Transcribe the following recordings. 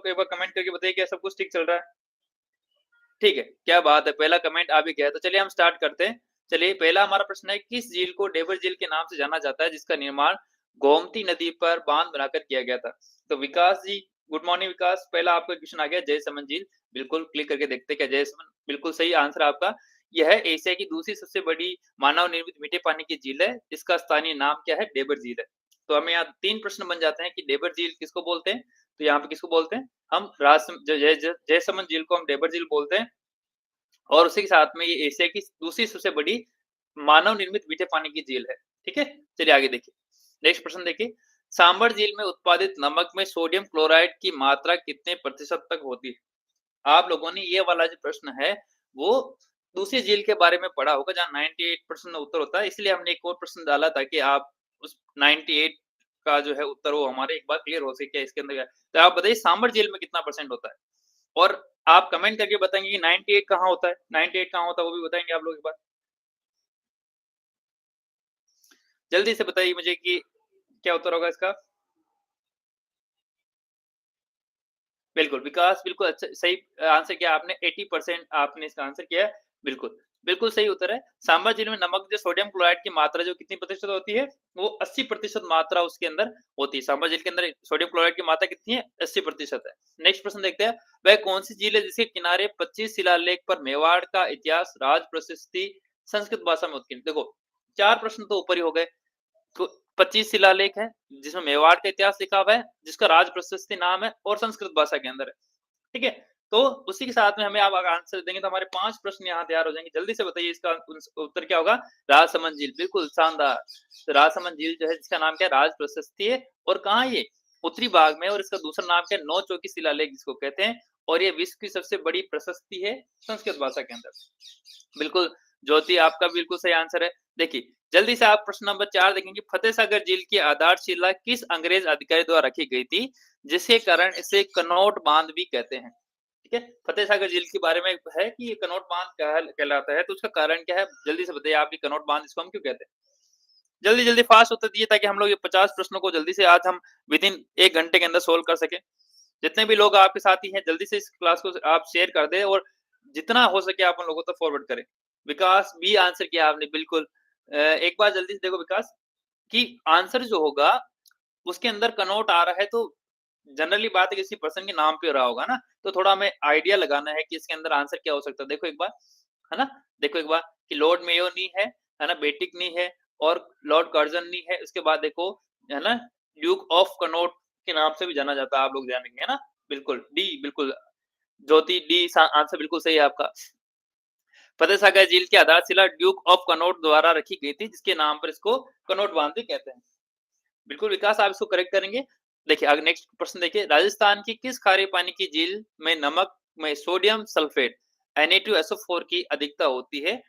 लोग एक बार कमेंट करके बताइए क्या सब कुछ ठीक चल रहा है? ठीक है, क्या बात है, पहला कमेंट आ भी गया है, तो चलिए हम स्टार्ट करते हैं। चलिए पहला हमारा प्रश्न है, किस झील को डेबर झील के नाम से जाना जाता है, जिसका निर्माण गोमती नदी पर बांध बनाकर किया गया था? तो विकास जी, गुड मॉर्निंग विकास, पहला आपका क्वेश्चन आ गया जयसमंद झील, बिल्कुल क्लिक करके देखते हैं क्या जयसमंद बिल्कुल सही आंसर आपका। यह एशिया की दूसरी सबसे बड़ी मानव निर्मित मीठे पानी की झील है, इसका स्थानीय नाम क्या है? डेबर झील है। तो हमें यहाँ 3 प्रश्न बन जाते हैं कि डेबर झील किसको बोलते हैं? तो यहाँ पे किसको बोलते हैं? हम रास ज जय ज जयसमंद झील को हम डेबर झील बोलते हैं। और उसी के साथ में ये एशिया की दूसरी सबसे बड़ी मानव निर्मित मीठे पानी की झील है। ठीक है? चलिए आगे देखिए। नेक्स्ट प्रश्न देखिए, सांभर झील में उत्पादित नमक में सोडियम क्लोराइड की मात्रा कितने प्रतिशत तक होती है? आप लोगों ने ये वाला जो प्रश्न है, वो दूसरी झील के बारे में पढ़ा होगा जहाँ 98% उत्तर होता है, इसलिए हमने एक और प्रश्न डाला ताकि आप उस 98 का जो है उत्तर वो हमारे एक बार क्लियर हो सके इसके अंदर क्या है। तो आप बताइए सांभर झील में कितना परसेंट होता है? और आप कमेंट करके बताएँगे कि 98 कहाँ होता है? 98 कहाँ होता है वो भी बताएँगे आप लोग एक बार? जल्दी से बताइए मुझे कि क्या उत्तर होगा इसका? बिल्कुल, विकास बिल्कुल अच्छा सही आंसर किया आपने 80% आपने इसका आंसर किया है। बिल्कुल, बिल्कुल सही उत्तर है। सांभर झील में नमक जो सोडियम क्लोराइड की मात्रा जो कितनी प्रतिशत होती है? वो 80% मात्रा उसके अंदर होती है। सांभर झील के अंदर सोडियम क्लोराइड की मात्रा कितनी है? 80% है। नेक्स्ट प्रश्न देखते हैं, वह कौन-सी झील है जिसके किनारे 25 शिलालेख पर मेवाड़ का इतिहास, राज प्रशस्ति संस्कृत भाषा में उत्कीर्ण? देखो, 4 प्रश्न तो ऊपर ही हो गए। तो 25 शिलालेख हैं, जिसमें मेवाड़ का इतिहास लिखा हुआ है, जिसका राज प्रशस्ति नाम है और संस्कृत भाषा के अंदर है। ठीक है? तो उसी के साथ में हमें आप अगर आंसर देंगे तो हमारे 5 प्रश्न यहाँ तैयार हो जाएँगे। जल्दी से बताइए इसका उत्तर क्या होगा? राजसमंद झील, बिल्कुल शानदार। तो राजसमंद झील जो है जिसका नाम क्या है? राज प्रशस्ति है और कहाँ है ये? उत्तरी भाग में और इसका दूसरा नाम क्या है? नौ चौकी शिलालेख जिसको कहते हैं और ये विश्व की सबसे बड़ी प्रशस्ति है संस्कृत भाषा के अंदर। बिल्कुल, ज्योति आपका बिल्कुल सही आंसर है। देखिए, जल्दी से आप प्रश्न नंबर 4 देखेंगे, फतेह सागर झील की आधारशिला किस अंग्रेज अधिकारी द्वारा रखी गई थी, जिसके कारण इसे कनॉट बाँध भी कहते हैं? ठीक है? फतेह सागर झील के बारे में है कि ये कनॉट बाँध कहलाता है, तो उसका कारण क्या है? जल्दी से बताइए आप ये कनॉट बाँध इसको हम क्यों कहते हैं? जल्दी-जल्दी फास्ट उत्तर दीजिए ताकि हम लोग ये 50 प्रश्नों को जल्दी से आज हम विदिन 1 घंटे के अंदर सोल्व कर सकें। जितने भी लोग आपके साथी हैं, जल्दी से इस क्लास को आप शेयर कर दें और जितना हो सके आप उन लोगों तक फॉरवर्ड करें। विकास बी आंसर किया आपने बिल्कुल। एक बार जल्दी से देखो विकास कि आंसर जो होगा उसके अंदर कनॉट आ रहा है तो जनरली बात है किसी पर्सन के नाम पे रहा होगा ना, तो थोड़ा हमें आइडिया लगाना है कि इसके अंदर आंसर क्या हो सकता है। देखो एक बार, है ना? देखो एक बार कि लॉर्ड मेयो नी है ना? बेटिक नी है और लॉर्ड कर्जन नी है। उसके बाद देखो, है ना? ड्यूक ऑफ कनॉट के नाम से भी जाना जाता है, आप लोग जानेंगे, है ना? बिल्कुल, डी बिल्कुल, ज्योति डी सा आंसर बिल्कुल सही है आपका। फतेह सागर झील की आधारशिला ड्यूक ऑफ कनॉट द्वारा रखी गई थी, जिसके नाम पर इसको कनॉट बांध भी कहते हैं। बिल्कुल विकास आप इसको करेक्ट करेंगे। देखिए अग नेक्स्ट प्रश्न देखिए, राजस्थान की किस खारे पानी की झील में नमक में सोडियम सल्फेट Na2SO4 की अधिकता होती है,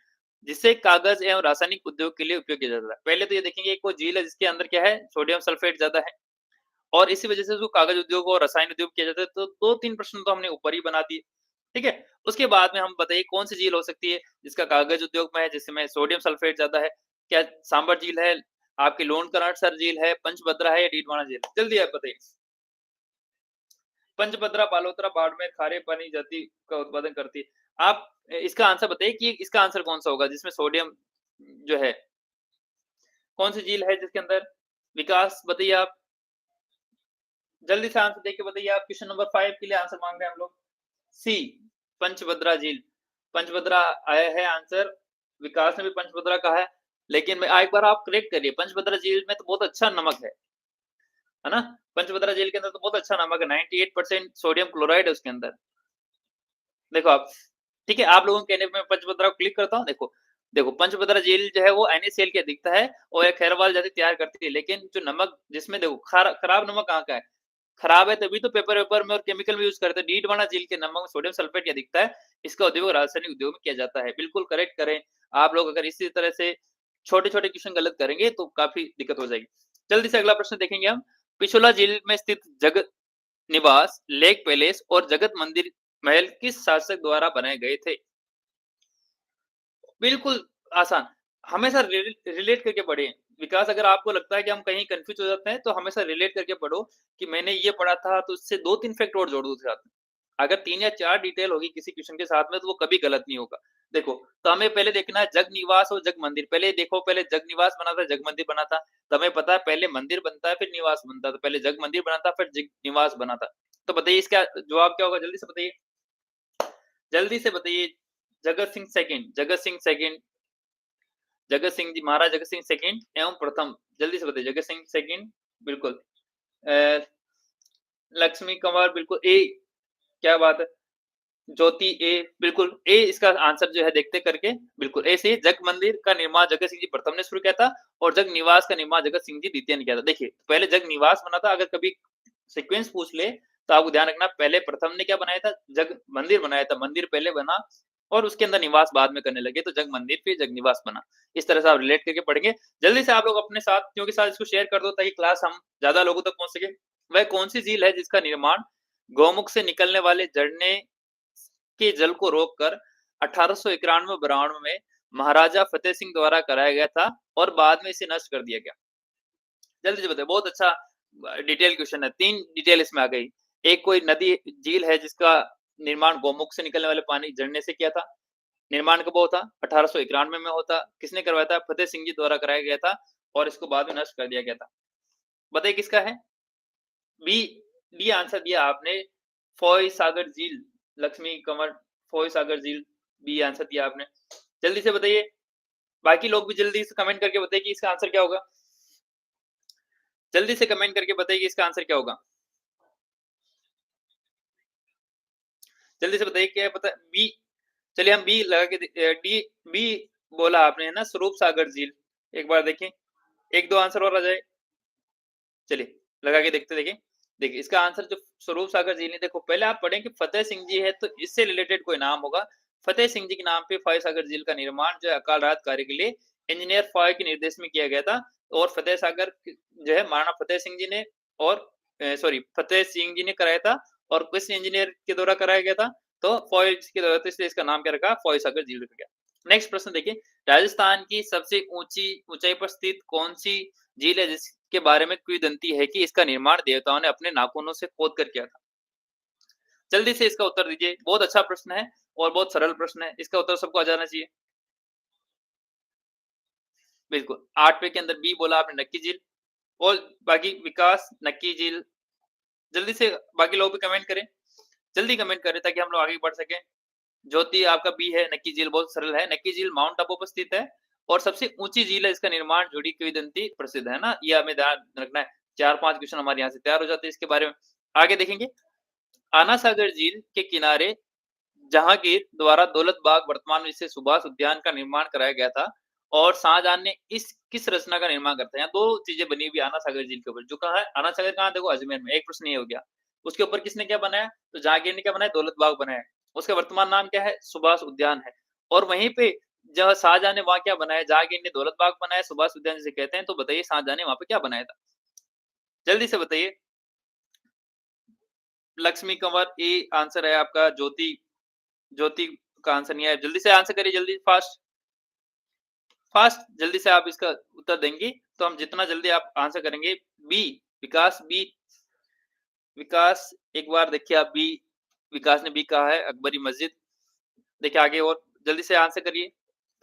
जिसे कागज एवं रासायनिक उद्योग के लिए उपयोग किया जाता है? पहले तो ये देखेंगे एक वो झील है जिसके अंदर क्या है? सोडियम सल्फेट ज़्यादा है और इसी वजह से उसको कागज उद्योग और रसायन उद्योग किया जाता है। तो 2-3 प्रश्न तो हमने ऊपर ही बना दिए। ठीक है? उसके बाद में हम बताइए कौन-सी झील हो सकती है जिसका कागज उद्योग में है, जिसमें सोडियम सल्फेट ज़्यादा है? क्या सांभर झील है, आपकी लोनासर झील है, पंचभद्रा है या डीडवाना झील है? जल्दी आप बताइए। पंचभद्रा, बालोतरा, बाड़मेर खारे पानी जाति का उत्पादन करती है। आप इसका आंसर बताइए कि इसका आंसर कौन-सा होगा जिसमें सोडियम जो है, कौन-सी झील है जिसके अंदर? विकास बताइए आप, जल्दी से आंसर देके बताइए आप। क्वेश्चन नंबर 5 के लिए आंसर माँग रहे हैं हम लोग। सी, पंचभद्रा झील। पंचभद्रा आया है आंसर, विकास ने भी पंचभद्रा कहा है, लेकिन मैं एक बार आप करेक्ट करिए, पंचभद्रा झील में तो बहुत अच्छा नमक है ना? पंचभद्रा झील के अंदर तो बहुत अच्छा नमक है, 98% सोडियम क्लोराइड है उसके अंदर। देखो आप, ठीक है, आप लोगों के कहने पे मैं पंचभद्रा को क्लिक करता हूँ, देखो। देखो पंचभद्रा झील जो है वो NaCl की अधिकता है और ये खैरवाल जाति तैयार करती है, लेकिन जो नमक जिसमें देखो खराब नमक कहाँ का है? खराब है तभी तो पेपर-वेपर में और केमिकल में यूज़ करते हैं। डीडवाना झील के नमक में सोडियम सल्फेट की अधिकता है, इसका उपयोग रासायनिक उद्योग में किया जाता है। बिल्कुल करेक्ट करें। आप लोग अगर इसी तरह से छोटे-छोटे क्वेश्चन गलत करेंगे तो काफ़ी दिक्कत हो जाएगी। जल्दी से अगला प्रश्न देखेंगे हम। पिछोला झील में स्थित जगत निवास, लेक पैलेस और जगत मंदिर महल किस शासक द्वारा बनाए गए थे? बिल्कुल आसान, हमेशा रिलेट करके पढ़ें। विकास अगर आपको लगता है कि हम कहीं कन्फ्यूज़ हो जाते हैं, तो हमेशा रिलेट करके पढ़ो कि मैंने ये पढ़ा था, तो इससे 2-3 फैक्ट और जोड़ दो उसके साथ में। अगर 3 या 4 डिटेल होगी किसी क्वेश्चन के साथ में, तो वो कभी गलत नहीं होगा। देखो, तो हमें पहले देखना है जग निवास और जग मंदिर। पहले देखो, पहले जग निवास बना था, जग मंदिर बना था। तो हमें पता है पहले मंदिर बनता है, फिर निवास बनता है। तो पहले जग मंदिर बना था, फिर जग निवास बना था। तो बताइए इसका जवाब क्या होगा? जल्दी से बताइए। जल्दी से बताइए। जगत सिंह सेकंड, जगत सिंह सेकंड, जगत सिंह जी, महाराज जगत सिंह सेकंड एवं प्रथम। जल्दी से बताइए, जगत सिंह सेकंड बिल्कुल। अ, लक्ष्मी कंवर बिल्कुल ए, क्या बात है। ज्योति ए, बिल्कुल ए इसका आंसर जो है देखते करके, बिल्कुल ए से जग मंदिर का निर्माण जगत सिंह जी प्रथम ने शुरू किया था और जग निवास का निर्माण जगत सिंह जी द्वितीय ने किया था। देखिए, पहले जग निवास बना था, अगर कभी सीक्वेंस पूछ ले तो आपको ध्यान रखना पहले प्रथम ने क्या बनाया था, जग मंदिर बनाया था, मंदिर पहले बना और उसके अंदर निवास बाद में करने लगे, तो जग मंदिर फिर जग निवास बना। इस तरह से आप रिलेट करके पढ़ेंगे। जल्दी से आप लोग अपने साथियों के साथ इसको शेयर कर दो ताकि क्लास हम ज़्यादा लोगों तक पहुँच सके। वह कौन-सी झील है जिसका निर्माण गौमुख से निकलने वाले झरने के जल को रोककर 1891-92 में महाराजा फ़तेह सिंह द्वारा कराया गया था और बाद में इसे नष्ट कर दिया गया? जल्दी से बताइए, बहुत अच्छा डिटेल क्वेश्चन है, 3 डिटेल इसमें आ गई। एक कोई नदी झील है जिसका निर्माण गौमुख से निकलने वाले पानी झरने से किया था। निर्माण कब हुआ था? 1891 में होता। किसने करवाया था? फ़तेह सिंह जी द्वारा कराया गया था और इसको बाद में नष्ट कर दिया गया था। बताइए किसका है? बी, बी आंसर दिया आपने, फ़ॉय सागर झील, लक्ष्मी कंवर फ़ॉय सागर झील, बी आंसर दिया आपने। जल्दी से बताइए, बाकी लोग भी जल्दी से कमेंट करके बताइए कि इसका आंसर क्या होगा? जल्दी से कमेंट करके बताइए कि इसका आंसर क्या होगा? जल्दी से बताइए क्या पता बी। चलिए हम बी लगा के डी, बी बोला आपने है ना, स्वरूप सागर झील। एक बार देखें, 1-2 आंसर और आ जाए। चलिए, लगा के देखते देखिए। देखिए, इसका आंसर जो स्वरूप सागर झील है, देखो पहले आप पढ़ें कि फ़तेह सिंह जी है, तो इससे रिलेटेड कोई नाम होगा। फ़तेह सिंह जी के नाम पे फ़ॉय सागर झील का निर्माण जो है अकाल राहत कार्य के लिए इंजीनियर फ़ॉय के निर्देश में किया गया था और फ़तेह सागर क जो है महाराणा फ़तेह सिंह जी ने और सॉरी फ़तेह सिंह जी ने कराया था और किस इंजीनियर के द्वारा कराया गया था? तो फ़ॉय के द्वारा, तो इसलिए इसका नाम क्या रखा? फ़ॉय सागर झील रखा गया। नेक्स्ट प्रश्न देखिए, राजस्थान की सबसे ऊँचाई पर स्थित कौन-सी झील है जिसके बारे में किंवदंती है कि इसका निर्माण देवताओं ने अपने नाखूनों से खोद कर किया था? जल्दी से इसका उत्तर दीजिए। बहुत अच्छा प्रश्न है और बहुत सरल प्रश्न है। इसका उत्तर सबको आ जाना चाहिए। बिल्कुल, 8वें के अंदर बी बोला आपने, नक्की झील। और बाकी विकास, नक्की झील। जल्दी से बाकी लोग भी कमेंट करें। जल्दी कमेंट करें ताकि हम लोग आगे बढ़ सकें। ज्योति आपका बी है, नक्की झील बहुत सरल है। नक्की झील माउंट आबू पर स्थित है और सबसे ऊँची झील है, इसका निर्माण जुड़ी किंवदंती प्रसिद्ध है ना? ये हमें ध्यान रखना है। 4-5 क्वेश्चन हमारे यहाँ से तैयार हो जाते हैं इसके बारे में। आगे देखेंगे, आना सागर झील के किनारे जहांगीर द्वारा दौलत बाग वर्तमान में जिसे सुभाष उद्यान का निर्माण कराया गया था और शाहजहां ने इस किस रचना का निर्माण करता है? यहाँ 2 चीज़ें बनी हुई है आना सागर झील के ऊपर। जो कहाँ है? आना सागर कहाँ है? देखो अजमेर में। एक प्रश्न ये हो गया। उसके ऊपर किसने क्या बनाया? तो जहांगीर ने क्या बनाया? दौलत बाग बनाया। उसका वर्तमान नाम क्या है? सुभाष उद्यान है। और वहीं पे जहाँ शाहजहां ने वहाँ क्या बनाया? जहांगीर ने दौलत बाग बनाया, सुभाष उद्यान जिसे कहते हैं। तो बताइए शाहजहां ने वहाँ पे क्या बनाया था? जल्दी से बताइए। लक्ष्मी कंवर ए आंसर है आपका। ज्योति, ज्योति का आंसर नहीं है। जल्दी से आंसर करिए, जल्दी फास्ट। फास्ट जल्दी से आप इसका उत्तर देंगी, तो हम जितना जल्दी आप आंसर करेंगे। बी, विकास बी, विकास एक बार देखिए आप बी, विकास ने बी कहा है, अकबरी मस्जिद। देखिए आगे और जल्दी से आंसर करिए,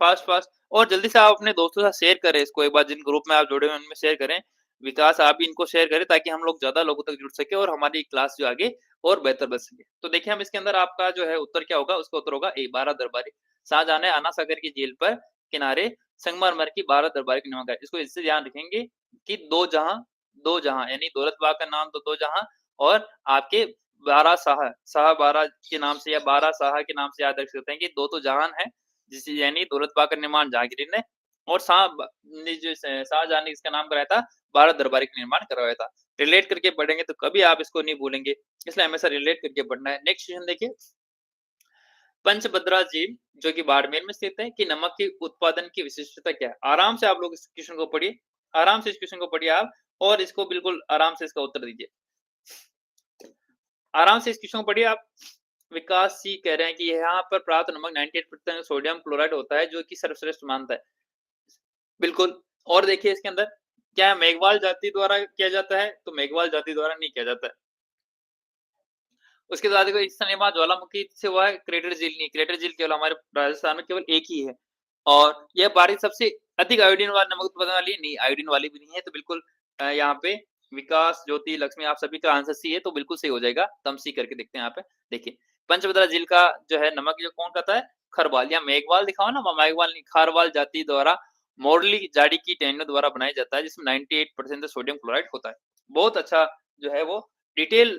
फास्ट फास्ट। और जल्दी से आप अपने दोस्तों के साथ शेयर करें इसको, एक बार जिन ग्रुप में आप जुड़े हुए हैं उनमें शेयर करें। विकास आप भी इनको शेयर करें ताकि हम लोग ज़्यादा लोगों तक जुड़ सके और हमारी क्लास जो आगे और बेहतर बन सके। तो देखिए हम इसके अंदर आपका जो है उत्तर क्या होगा? उसका उत्तर होगा ए, 12 दरबारी। शाहजहां ने आना सागर की झील पर किनारे संगमरमर की 12 दरबारी की निर्माण कराई। इसको इससे ध्यान रखेंगे कि दो जहां यानी दौलत बाग का नाम तो दो जहां और आपके 12 शाह, शाह 12 के नाम से या 12 शाह के नाम से याद रख सकते हैं कि दो तो जहान है, जिसे यानी दौलत बाग का निर्माण जहांगीर ने और ने जो शाहजहां ने इसका नाम कराया था, 12 दरबारी का निर्माण करवाया था। रिलेट करके पढ़ेंगे तो कभी आप इसको नहीं भूलेंगे, इसलिए हमेशा रिलेट करके पढ़ना है। नेक्स्ट क्वेश्चन देखिए, पंचभद्रा झील जो कि बाड़मेर में स्थित है कि नमक के उत्पादन की विशिष्टता क्या है? आराम से आप लोग इस क्वेश्चन को पढ़िए, आराम से इस क्वेश्चन को पढ़िए आप और इसको बिल्कुल आराम से इसका उत्तर दीजिए। आराम से इस क्वेश्चन को पढ़िए आप। विकास जी कह रहे हैं कि यहाँ पर प्राप्त नमक 98% सोडियम क्लोराइड होता है जो कि सर्वश्रेष्ठ मानता है। बिल्कुल और देखिए इसके अंदर क्या मेघवाल जाति द्वारा किया जाता है? तो मेघवाल जाति द्वारा नहीं किया जाता है। उसके बाद देखो इस सिनेमा ज्वालामुखी से हुआ है, क्रेटर झील नहीं, क्रेटर झील केवल हमारे राजस्थान में केवल एक ही है। और यह भारत सबसे अधिक आयोडीन वाला नमक उत्पादन वाली नहीं, आयोडीन वाली भी नहीं है, तो बिल्कुल यहाँ पे विकास, ज्योति, लक्ष्मी आप सभी का आंसर सी है, तो बिल्कुल सही हो जाएगा। तो हम सी करके देखते हैं यहाँ पे। देखिए, पंचभद्रा झील का जो है नमक जो कौन कहता है? खरवाल या मेघवाल दिखा हुआ ना, मेघवाल नहीं, खारवाल जाति द्वारा मोरली जाड़ी की टहनियों द्वारा बनाया जाता है, जिसमें 98% सोडियम क्लोराइड होता है। बहुत अच्छा जो है वो डिटेल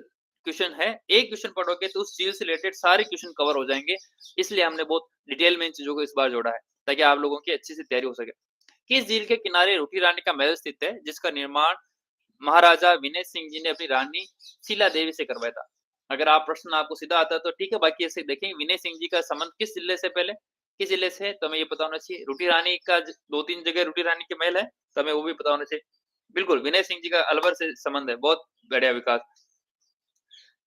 क्वेश्चन है। एक क्वेश्चन पढ़ोगे तो उस चीज़ से रिलेटेड सारे क्वेश्चन कवर हो जाएँगे। इसलिए हमने बहुत डिटेल में इन चीज़ों को इस बार जोड़ा है, ताकि आप लोगों की अच्छी से तैयारी हो सके। किस झील के किनारे रूठी रानी का महल स्थित है, जिसका निर्माण महाराजा विनय सिंह जी ने अपनी रानी शीला देवी से करवाया था? अगर आप प्रश्न आपको सीधा आता है तो ठीक है, बाकी ऐसे देखें विनय सिंह जी का संबंध किस जिले से पहले किस जिले से है? तो हमें ये पता होना चाहिए। रूठी रानी का 2-3 जगह रूठी रानी के महल है, तो हमें वो भी पता होना चाहिए। बिल्कुल, विनय सिंह जी का अलवर से संबंध है। बहुत बढ़िया विकास।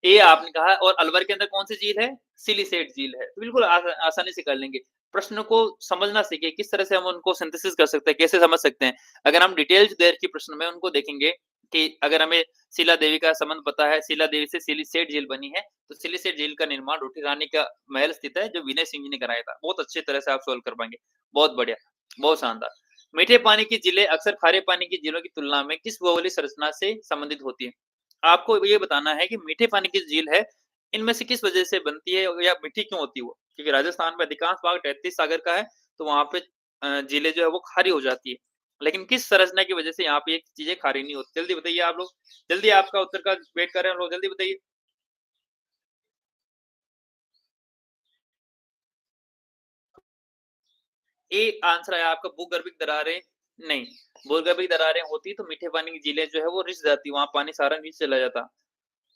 ये आपने कहा और अलवर के अंदर कौन-सी झील है? सिलिसेट झील है। तो बिल्कुल आसानी से कर लेंगे। प्रश्न को समझना सीखिए, किस तरह से हम उनको सिंथेसिस कर सकते हैं, कैसे समझ सकते हैं। अगर हम डिटेल्स देर की प्रश्न में उनको देखेंगे कि अगर हमें शीला देवी का संबंध पता है, शीला देवी से सिलिसेट झील बनी है, तो सिलिसेट झील का निर्माण रूठी रानी का महल स्थित है, जो विनय सिंह जी ने कराया था। बहुत अच्छी तरह से आप सॉल्व कर पाएँगे। बहुत बढ़िया, बहुत शानदार। मीठे पानी की झीलें अक्सर खारे पानी की झीलों की तुलना में किस भौगोलिक संरचना से संबंधित होती हैं? आपको ये बताना है कि मीठे पानी की झील है, इनमें से किस वजह से बनती है या मीठी क्यों होती है वो? क्योंकि राजस्थान में अधिकांश भाग तैतीस सागर का है, तो वहाँ पे झीलें जो है वो खारी हो जाती है। लेकिन किस संरचना की वजह से यहाँ पे ये चीज़ें खारी नहीं होती? जल्दी बताइए आप लोग। जल्दी आपका उत्तर का वेट कर रहे हैं हम लोग, जल्दी बताइए। ए आंसर है आपका भूगर्भिक दरारें नहीं, भूगर्भिक दरारें होती तो मीठे पानी की झीलें जो है वो रिस जाती, वहाँ पानी सारा नीचे चला जाता।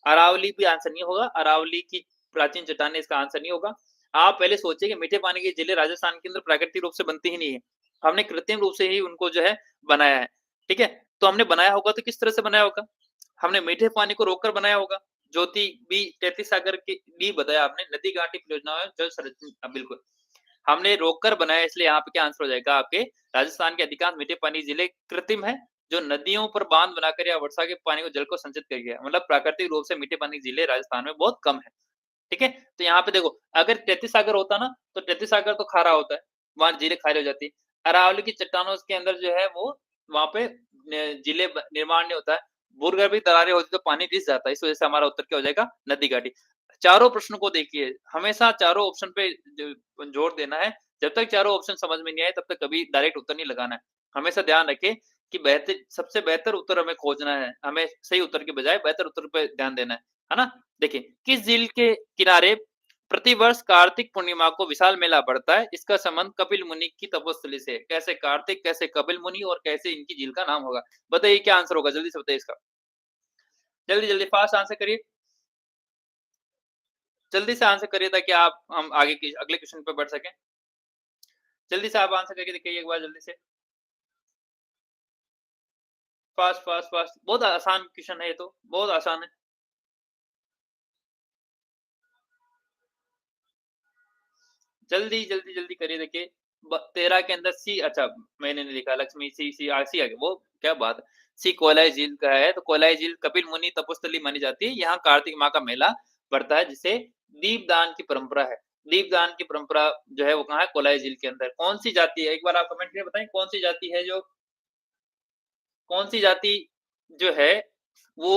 अरावली भी आंसर नहीं होगा, अरावली की प्राचीन चट्टानें इसका आंसर नहीं होगा। आप पहले सोचिए कि मीठे पानी की झीलें राजस्थान के अंदर प्राकृतिक रूप से बनती ही नहीं है। हमने कृत्रिम रूप से ही उनको जो है बनाया है, ठीक है? तो हमने बनाया होगा तो किस तरह से बनाया होगा? हमने मीठे पानी को रोककर बनाया होगा। ज्योति बी 33 सागर के बी बताया आपने, नदी घाटी परियोजना में जल संरक्षण बिल्कुल। हमने रोककर बनाया इसलिए यहाँ पे क्या आंसर हो जाएगा आपके राजस्थान के अधिकांश मीठे पानी जिले कृत्रिम है, जो नदियों पर बांध बनाकर या वर्षा के पानी को जल को संचित कर गया। मतलब प्राकृतिक रूप से मीठे पानी के जिले राजस्थान में बहुत कम है। ठीक है? तो यहाँ पे देखो अगर 33 सागर होता ना, तो 33 सागर तो खारा होता है, वहाँ झीलें खारी हो जाती। अरावली की चट्टानों के अंदर जो है वो वहाँ पे न झीलें ब निर्माण नहीं होता है। भूगर्भीय दरारें होती तो पानी रिस जाता है, इस वजह से हमारा उत्तर क्या हो जाएगा? नदी घाटी। चारों प्रश्नों को देखिए, हमेशा चारों ऑप्शन पे जोर देना है। जब तक चारों ऑप्शन समझ में नहीं आए तब तक कभी डायरेक्ट उत्तर नहीं लगाना है। हमेशा ध्यान रखें कि बेहतर सबसे बेहतर उत्तर हमें खोजना है। हमें सही उत्तर के बजाय बेहतर उत्तर पे ध्यान देना है ना? देखिए, किस झील के किनारे प्रतिवर्ष कार्तिक पूर्णिमा को विशाल मेला बढ़ता है? इसका संबंध कपिल मुनि की तपस्या से है। कैसे कार्तिक, कैसे कपिल मुनि और कैसे इनकी झील का नाम होगा? बताइए क्या आंसर होगा? जल्दी से बताइए इसका। जल्दी-जल्दी फास्ट आंसर करिए। जल्दी से आंसर करिए ताकि आप हम आगे के अगले क्वेश्चन पे बढ़ सकें। जल्दी से आप आंसर करके दिखाइए एक बार जल्दी से। Fast, fast, fast. बहुत आसान क्वेश्चन है ये तो, बहुत आसान है। जल्दी, जल्दी, जल्दी करिए देखिए। 13 के अंदर सी अच्छा मैंने नहीं लिखा लक्ष्मी सी आ गया वो क्या बात है। सी कोलाई झील का है, तो कोलाई झील कपिल मुनि तपोस्थली मानी जाती है। यहाँ कार्तिक माह का मेला पड़ता है जिसे दीपदान की परंपरा है। दीपदान की परंपरा जो है वो कहाँ है? कोलाई झील के अंदर। कौन-सी जाति है? एक बार आप कमेंट करके बताएँ कौन-सी जाति है जो कौन-सी जाति जो है वो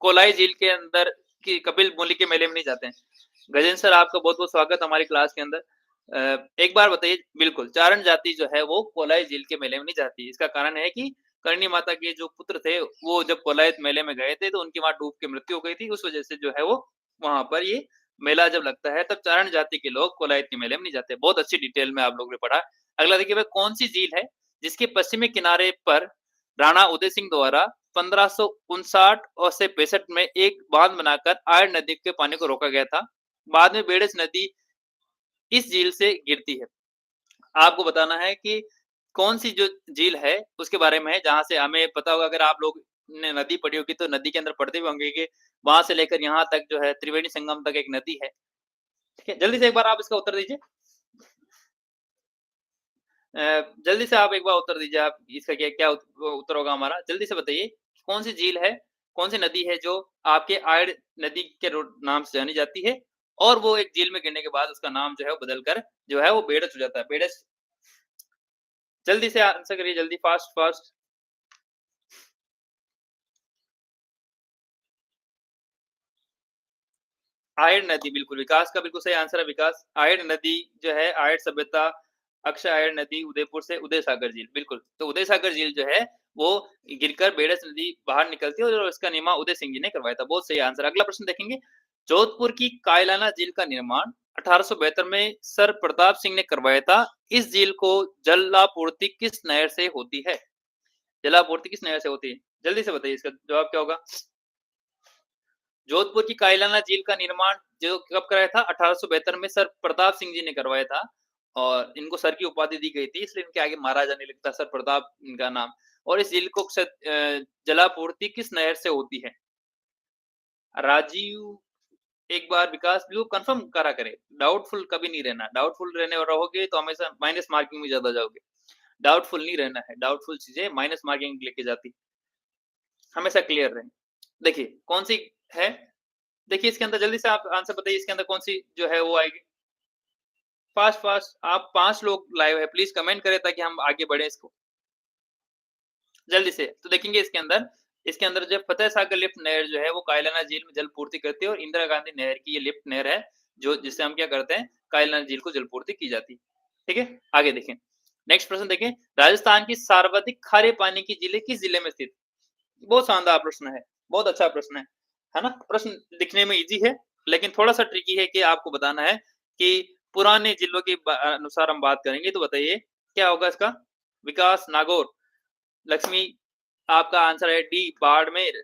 कोलाई झील के अंदर की कपिल मुनि के मेले में नहीं जाते हैं? गजेंद्र सर आपका बहुत-बहुत स्वागत हमारी क्लास के अंदर। एक बार बताइए बिल्कुल, चारण जाति जो है वो कोलाई झील के मेले में नहीं जाती। इसका कारण है कि करणी माता के जो पुत्र थे, वो जब कोलायत मेले में गए थे तो उनकी वहाँ डूब के मृत्यु हो गई थी। उस वजह से जो है वो वहाँ पर ये मेला जब लगता है तब चारण जाति के लोग कोलायत के मेले में नहीं जाते। बहुत अच्छी डिटेल में आप लोगों ने पढ़ा। अगला देखिए वह कौन-सी झील है जिसके पश्चिमी किनारे पर राणा उदय सिंह द्वारा 1559 और से 65 में एक बांध बनाकर आयर नदी के पानी को रोका गया था। बाद में बेड़ज नदी इस झील से गिरती है। आपको बताना है कि कौन-सी जो झील है उसके बारे में है जहाँ से हमें पता होगा अगर आप लोग ने नदी पढ़ी होगी तो नदी के अंदर पढ़ते भी होंगे कि वहाँ से लेकर यहाँ तक जो है त्रिवेणी संगम तक एक नदी है। ठीक है? जल्दी से एक बार आप इसका उत्तर दीजिए। जल्दी से आप एक बार उत्तर दीजिए आप इसका क्या क्या उत्तर होगा हमारा? जल्दी से बताइए, कौन-सी झील है, कौन-सी नदी है जो आपके आयड़ नदी के नाम से जानी जाती है और वो एक झील में गिरने के बाद उसका नाम जो है वो बदल कर जो है वो बेडस हो जाता है, बेडस। जल्दी से आंसर करिए जल्दी फास्ट फास्ट। आयड़ नदी बिल्कुल, विकास का बिल्कुल सही आंसर है विकास। आयड़ नदी जो है आयड़ सभ्यता, अक्ष आयड़ नदी उदयपुर से उदय सागर झील, बिल्कुल। तो उदय सागर झील जो है वो गिरकर बेडस नदी बाहर निकलती है और इसका निर्माण उदय सिंह जी ने करवाया था। बहुत सही आंसर। अगला प्रश्न देखेंगे, जोधपुर की कायलाना झील का निर्माण 1872 में सर प्रताप सिंह ने करवाया था। इस झील को जलापूर्ति किस नहर से होती है? जलापूर्ति किस नहर से होती है? जल्दी से बताइए इसका जवाब क्या होगा? जोधपुर की कायलाना झील का निर्माण जो कब कराया था? 1872 में सर प्रताप सिंह जी ने करवाया था और इनको सर की उपाधि दी गई थी, इसलिए इनके आगे महाराज आने लगता सर प्रताप इनका नाम। और इस झील को जलापूर्ति किस नहर से होती है? राजीव एक बार विकास बिल्कुल कंफर्म करा करें, डाउटफुल कभी नहीं रहना, डाउटफुल रहने रहोगे तो हमेशा माइनस मार्किंग में ज़्यादा जाओगे। डाउटफुल नहीं रहना है, डाउटफुल चीज़ें माइनस मार्किंग लेके जाती, हमेशा क्लियर रहें। देखिए, कौन-सी है? देखिए इसके अंदर जल्दी से आप आंसर बताइए इसके अंदर कौन-सी जो है वो आएगी? फास्ट फास्ट आप 5 लोग लाइव है, प्लीज़ कमेंट करें ताकि हम आगे बढ़ें इसको। जल्दी से, तो देखेंगे इसके अंदर जो फतेह सागर लिफ्ट नहर जो है वो कायलाना झील में जल पूर्ति करती है और इंदिरा गांधी नहर की ये लिफ्ट नहर है, जो जिससे हम क्या करते हैं, कायलाना झील को जल पूर्ति की जाती है। ठीक है? आगे देखें। नेक्स्ट प्रश्न देखें, राजस्थान की सर्वाधिक खारे पानी की झीलें किस जिले में स्थित? बहुत शानदार प्रश्न है, बहुत अच्छा प्रश्न है ना? प्रश्न दिखने में ईज़ी है, लेकिन थोड़ा-सा ट्रिकी है कि आपको बताना है कि पुराने जिलों के अनुसार हम बात करेंगे, तो बताइए क्या होगा इसका? विकास, नागौर, लक्ष्मी, आपका आंसर है डी बाड़मेर।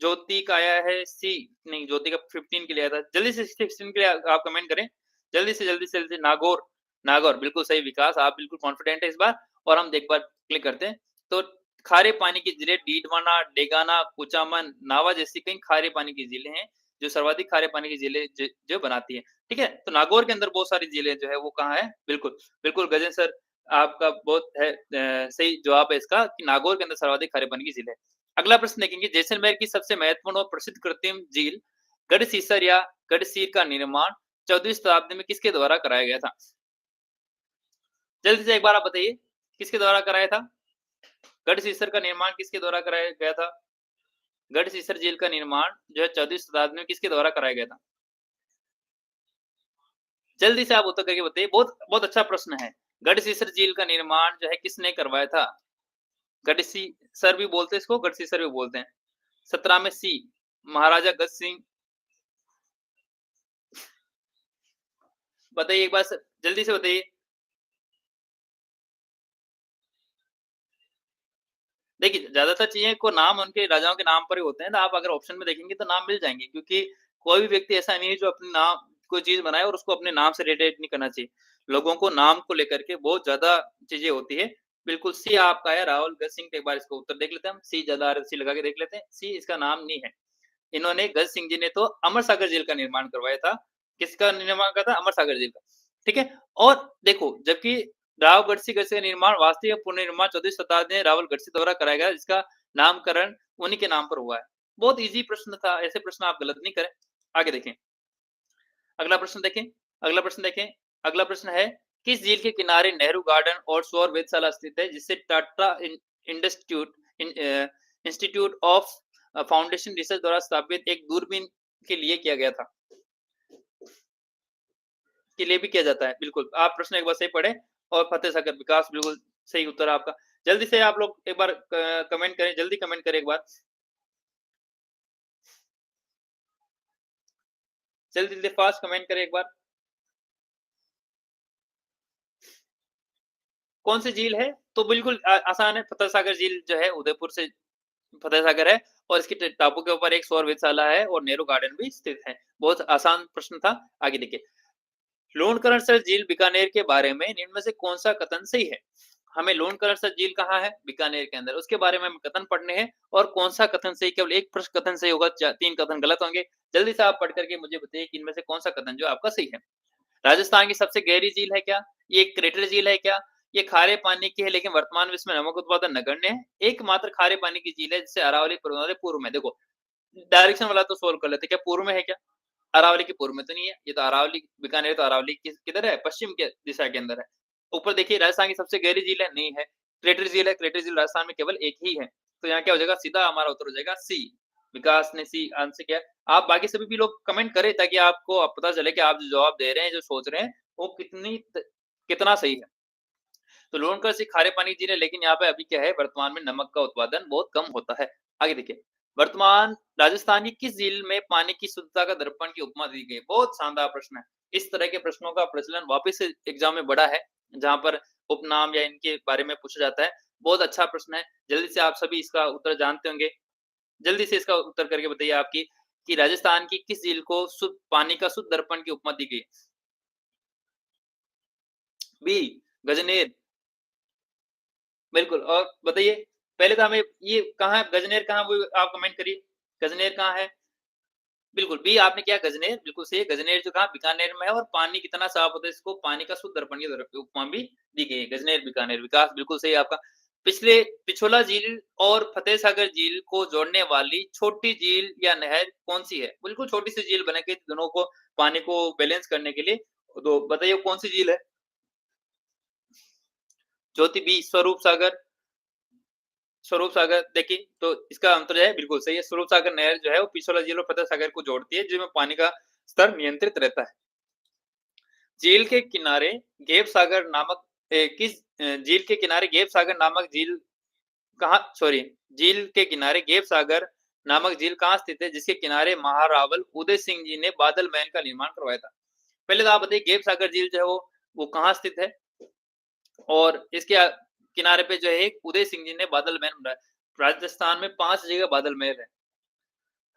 ज्योति का आया है सी, नहीं ज्योति का 15 के लिए आया था। जल्दी से 16 के लिए आप कमेंट करें। जल्दी से नागौर, नागौर बिल्कुल सही विकास, आप बिल्कुल कॉन्फिडेंट है इस बार और हम एक बार क्लिक करते हैं। तो खारे पानी की झीलें डीडवाना, डेगाना, कुचामन, नावा जैसी कई खारे पानी की झीलें हैं, जो सर्वाधिक खारे पानी की झीलें जो बनाती हैं। ठीक है? तो नागौर के अंदर बहुत सारी झीलें जो है वो कहाँ है? बिल्कुल, बिल्कुल गजेंद्र सर आपका बहुत है सही जवाब है इसका कि नागौर के अंदर सर्वाधिक खारे पानी की झील है। अगला प्रश्न देखेंगे, जैसलमेर की सबसे महत्वपूर्ण और प्रसिद्ध कृत्रिम झील गढ़सीसर या गढ़सीर का निर्माण 14वीं शताब्दी में किसके द्वारा कराया गया था? जल्दी से एक बार आप बताइए, किसके द्वारा कराया था? गढ़सीसर का निर्माण किसके द्वारा कराया गया था? गढ़सीसर झील का निर्माण जो है 14वीं शताब्दी में किसके द्वारा कराया गया था? जल्दी से आप उत्तर करके बताइए, बहुत बहुत अच्छा प्रश्न है। गढ़सीसर झील का निर्माण जो है किसने करवाया था? गढ़सीसर भी बोलते हैं इसको, गढ़सीसर भी बोलते हैं। 17 में सी, महाराजा गज सिंह। बताइए एक बार जल्दी से बताइए। देखिए, ज़्यादातर चीज़ें को नाम उनके राजाओं के नाम पर ही होते हैं, तो आप अगर ऑप्शन में देखेंगे तो नाम मिल जाएँगे क्योंकि कोई भी व्यक्ति ऐसा नहीं है जो अपने नाम कोई चीज़ बनाए और उसको अपने नाम से रिलेटेड नहीं करना चाहिए। लोगों को नाम को लेकर के बहुत ज़्यादा चीज़ें होती है। बिल्कुल सी आपका है राहुल गज सिंह, एक बार इसका उत्तर देख लेते हैं हम, सी ज़्यादा सी लगा के देख लेते हैं। सी इसका नाम नहीं है। इन्होंने गज सिंह जी ने तो अमर सागर झील का निर्माण करवाया था। किसका निर्माण करा था? अमर सागर झील का। ठीक है? और देखो जबकि राव गढ़सी गढ़सी का निर्माण वास्तविक पुनर्निर्माण 14वीं शताब्दी में रावल गढ़सी द्वारा कराया गया, जिसका नामकरण उन्हीं के नाम पर हुआ है। बहुत ईज़ी प्रश्न था, ऐसे प्रश्न आप गलत नहीं करें। आगे देखें। अगला प्रश्न देखें अगला प्रश्न देखें। अगला प्रश्न है, किस झील के किनारे नेहरू गार्डन और सौर वेधशाला स्थित है, जिसे Tata institute institute of foundation research द्वारा स्थापित एक दूरबीन के लिए किया गया था? के लिए भी किया जाता है, बिल्कुल। आप प्रश्न एक बार सही पढ़ें और फतेह सागर विकास बिल्कुल सही उत्तर है आपका। जल्दी से आप लोग एक बार कमेंट करें, जल्दी कमेंट करें एक बार। जल्दी-जल्दी फास्ट कमेंट करें एक बार। कौन सी झील है? तो बिल्कुल आसान है, फतेह सागर झील जो है उदयपुर से फतेह सागर है और इसके टापू के ऊपर एक सौर वेधशाला है और नेहरू गार्डन भी स्थित है। बहुत आसान प्रश्न था। आगे देखिए। लोणकरणसर झील बीकानेर के बारे में निम्न में से कौन-सा कथन सही है? हमें लोणकरणसर झील कहाँ है? बीकानेर के अंदर। उसके बारे में हमें कथन पढ़ने हैं और कौन-सा कथन सही, केवल एक प्रश्न कथन सही होगा, 3 कथन गलत होंगे। जल्दी से आप पढ़ कर के मुझे बताइए कि इनमें से कौन-सा कथन जो आपका सही है? राजस्थान की सबसे गहरी झील है क्या? ये क्रेटर झील है क्या? ये खारे पानी की है लेकिन वर्तमान में इसमें नमक उत्पादन नगण्य है। एकमात्र खारे पानी की झील है जिसे अरावली पर्वतमाला के पूर्व में देखो, डायरेक्शन वाला तो सोल्व कर लेते हैं, क्या पूर्व में है क्या? अरावली के पूर्व में तो नहीं है, ये तो अरावली बीकानेर तो अरावली किधर है? पश्चिम के दिशा के अंदर है। ऊपर देखिए राजस्थान की सबसे गहरी झील है, नहीं है। क्रेटर झील है, क्रेटर झील राजस्थान में केवल एक ही है। तो यहाँ क्या हो जाएगा? सीधा हमारा उत्तर हो जाएगा सी। विकास ने सी आंसर किया। आप बाकी सभी भी लोग कमेंट करें ताकि आपको अब पता चले कि आप जो जवाब दे रहे हैं, जो सोच रहे हैं, वो कितना सही है। तो लोणकर से खारे पानी की झील है लेकिन यहाँ पे अभी क्या है, वर्तमान में नमक का उत्पादन बहुत कम होता है। आगे देखिए, वर्तमान राजस्थान की किस झील में पानी की शुद्धता का दर्पण की उपमा दी गई? बहुत शानदार प्रश्न है। इस तरह के प्रश्नों का प्रचलन वापस से एग्जाम में बढ़ा है, जहाँ पर उपनाम या इनके बारे में पूछा जाता है। बहुत अच्छा प्रश्न है। जल्दी से आप सभी इसका उत्तर जानते होंगे। जल्दी से इसका उत्तर करके बताइए आपकी कि राजस्थान की किस झील को शुद्ध पानी का शुद्ध दर्पण की उपमा दी गई? बी, गजनेर। बिल्कुल और बताइए, पहले तो हमें ये कहाँ है गजनेर कहाँ वो आप कमेंट करिए, गजनेर कहाँ है? बिल्कुल, बी आपने किया गजनेर, बिल्कुल सही है, गजनेर जो कहा बीकानेर में है और पानी कितना साफ होता है इसको पानी का शुद्ध दर्पण की उपमा भी दी गई है, गजनेर बीकानेर, विकास बिल्कुल सही है आपका। पिछले पिछोला झील और फतेह सागर झील को जोड़ने वाली छोटी झील या नहर कौन-सी है? बिल्कुल छोटी सी झील बना के दोनों को पानी को बैलेंस करने के लिए, तो बताइए कौन-सी झील है? ज्योति बी स्वरूप सागर। स्वरूप सागर देखिए, तो इसका आंसर है बिल्कुल सही है। स्वरूप सागर नहर जो है वो पिछोला झील और फतेह सागर को जोड़ती है, जिसमें पानी का स्तर नियंत्रित रहता है। झील के किनारे गेप सागर नामक किस झील के किनारे गेप सागर नामक झील कहाँ सॉरी झील के किनारे गेप सागर नामक झील कहाँ स्थित है, जिसके किनारे महारावल उदय सिंह जी ने बादल महल का निर्माण करवाया था? पहले तो आप बताइए गेप सागर झील जो है वो कहाँ स्थित है? और इसके किनारे पे जो है एक उदय सिंह जी ने बादल महल बनाया। राजस्थान में 5 जगह बादल महल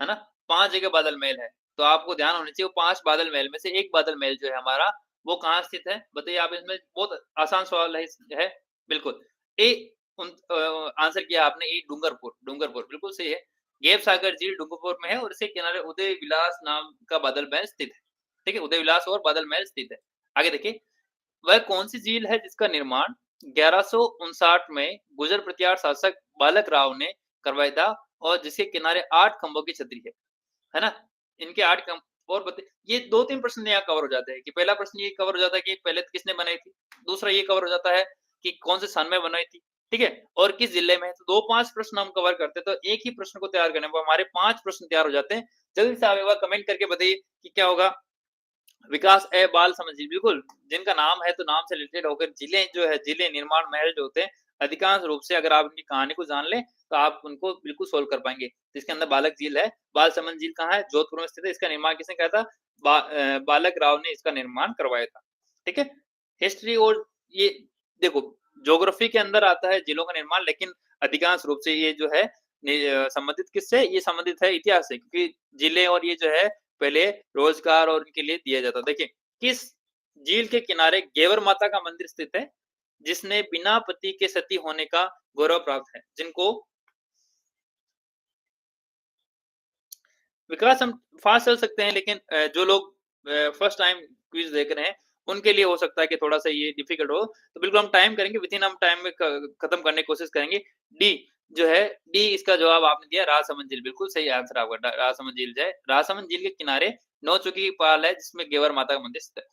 है ना? 5 जगह बादल महल है। तो आपको ध्यान होना चाहिए वो 5 बादल महल में से एक बादल महल जो है हमारा, वो कहाँ स्थित है? बताइए आप इसमें बहुत आसान सवाल है। बिल्कुल। ए आंसर किया आपने ए डूंगरपुर, डूंगरपुर बिल्कुल सही है। गेप सागर झील डूंगरपुर में है और इसके किनारे उदय विलास नाम का बादल महल स्थित है। ठीक है? उदय विलास और बादल महल स्थित है। आगे देखिए, वह कौन-सी झील है जिसका निर्माण 1159 में गुर्जर प्रतिहार शासक बालक राव ने करवाया था और जिसके किनारे 8 खंभों की छतरी है ना? इनके 8 खंभ और ये 2-3 प्रश्न यहाँ कवर हो जाते हैं कि पहला प्रश्न ये कवर हो जाता है कि पहले किसने बनाई थी? दूसरा ये कवर हो जाता है कि कौन से सन में बनाई थी, ठीक है? और किस जिले में है? तो 2-5 प्रश्न हम कवर करते हैं, तो एक ही प्रश्न को तैयार करने में हमारे 5 प्रश्न तैयार हो जाते हैं। जल्दी से आप एक बार कमेंट करके बताइए कि क्या होगा? विकास ए बाल समझिए बिल्कुल, जिनका नाम है तो नाम से रिलेटेड होकर जिले जो है, जिले निर्माण महल जो होते हैं, अधिकांश रूप से अगर आप उनकी कहानी को जान लें, तो आप उनको बिल्कुल सोल्व कर पाएँगे। तो इसके अंदर बालक झील है, बाल समंद झील कहाँ है? जोधपुर में स्थित है, इसका निर्माण किसने किया था? बालक राव ने इसका निर्माण करवाया था। ठीक है? हिस्ट्री और ये देखो, ज्योग्राफी के अंदर आता है जिलों का निर्माण, लेकिन अधिकांश रूप से ये जो है संबंधित किससे? ये संबंधित है इतिहास से, क्योंकि जिले और ये जो है पहले रोजगार और उनके लिए दिया जाता। देखिए, किस झील के किनारे घेवर माता का मंदिर स्थित है, जिसने बिना पति के सती होने का गौरव प्राप्त है? जिनको विकास हम फास्ट चल सकते हैं, लेकिन जो लोग फर्स्ट टाइम क्विज़ देख रहे हैं, उनके लिए हो सकता है कि थोड़ा-सा ये डिफ़िकल्ट हो। तो बिल्कुल हम टाइम करेंगे, विथिन हम टाइम में क खत्म करने की कोशिश करेंगे। डी जो है, डी इसका जवाब आपने दिया राजसमंद झील, बिल्कुल सही आंसर आपका राजसमंद झील जो है। राजसमंद झील के किनारे नौचुकी की पाल है, जिसमें घेवर माता का मंदिर स्थित है।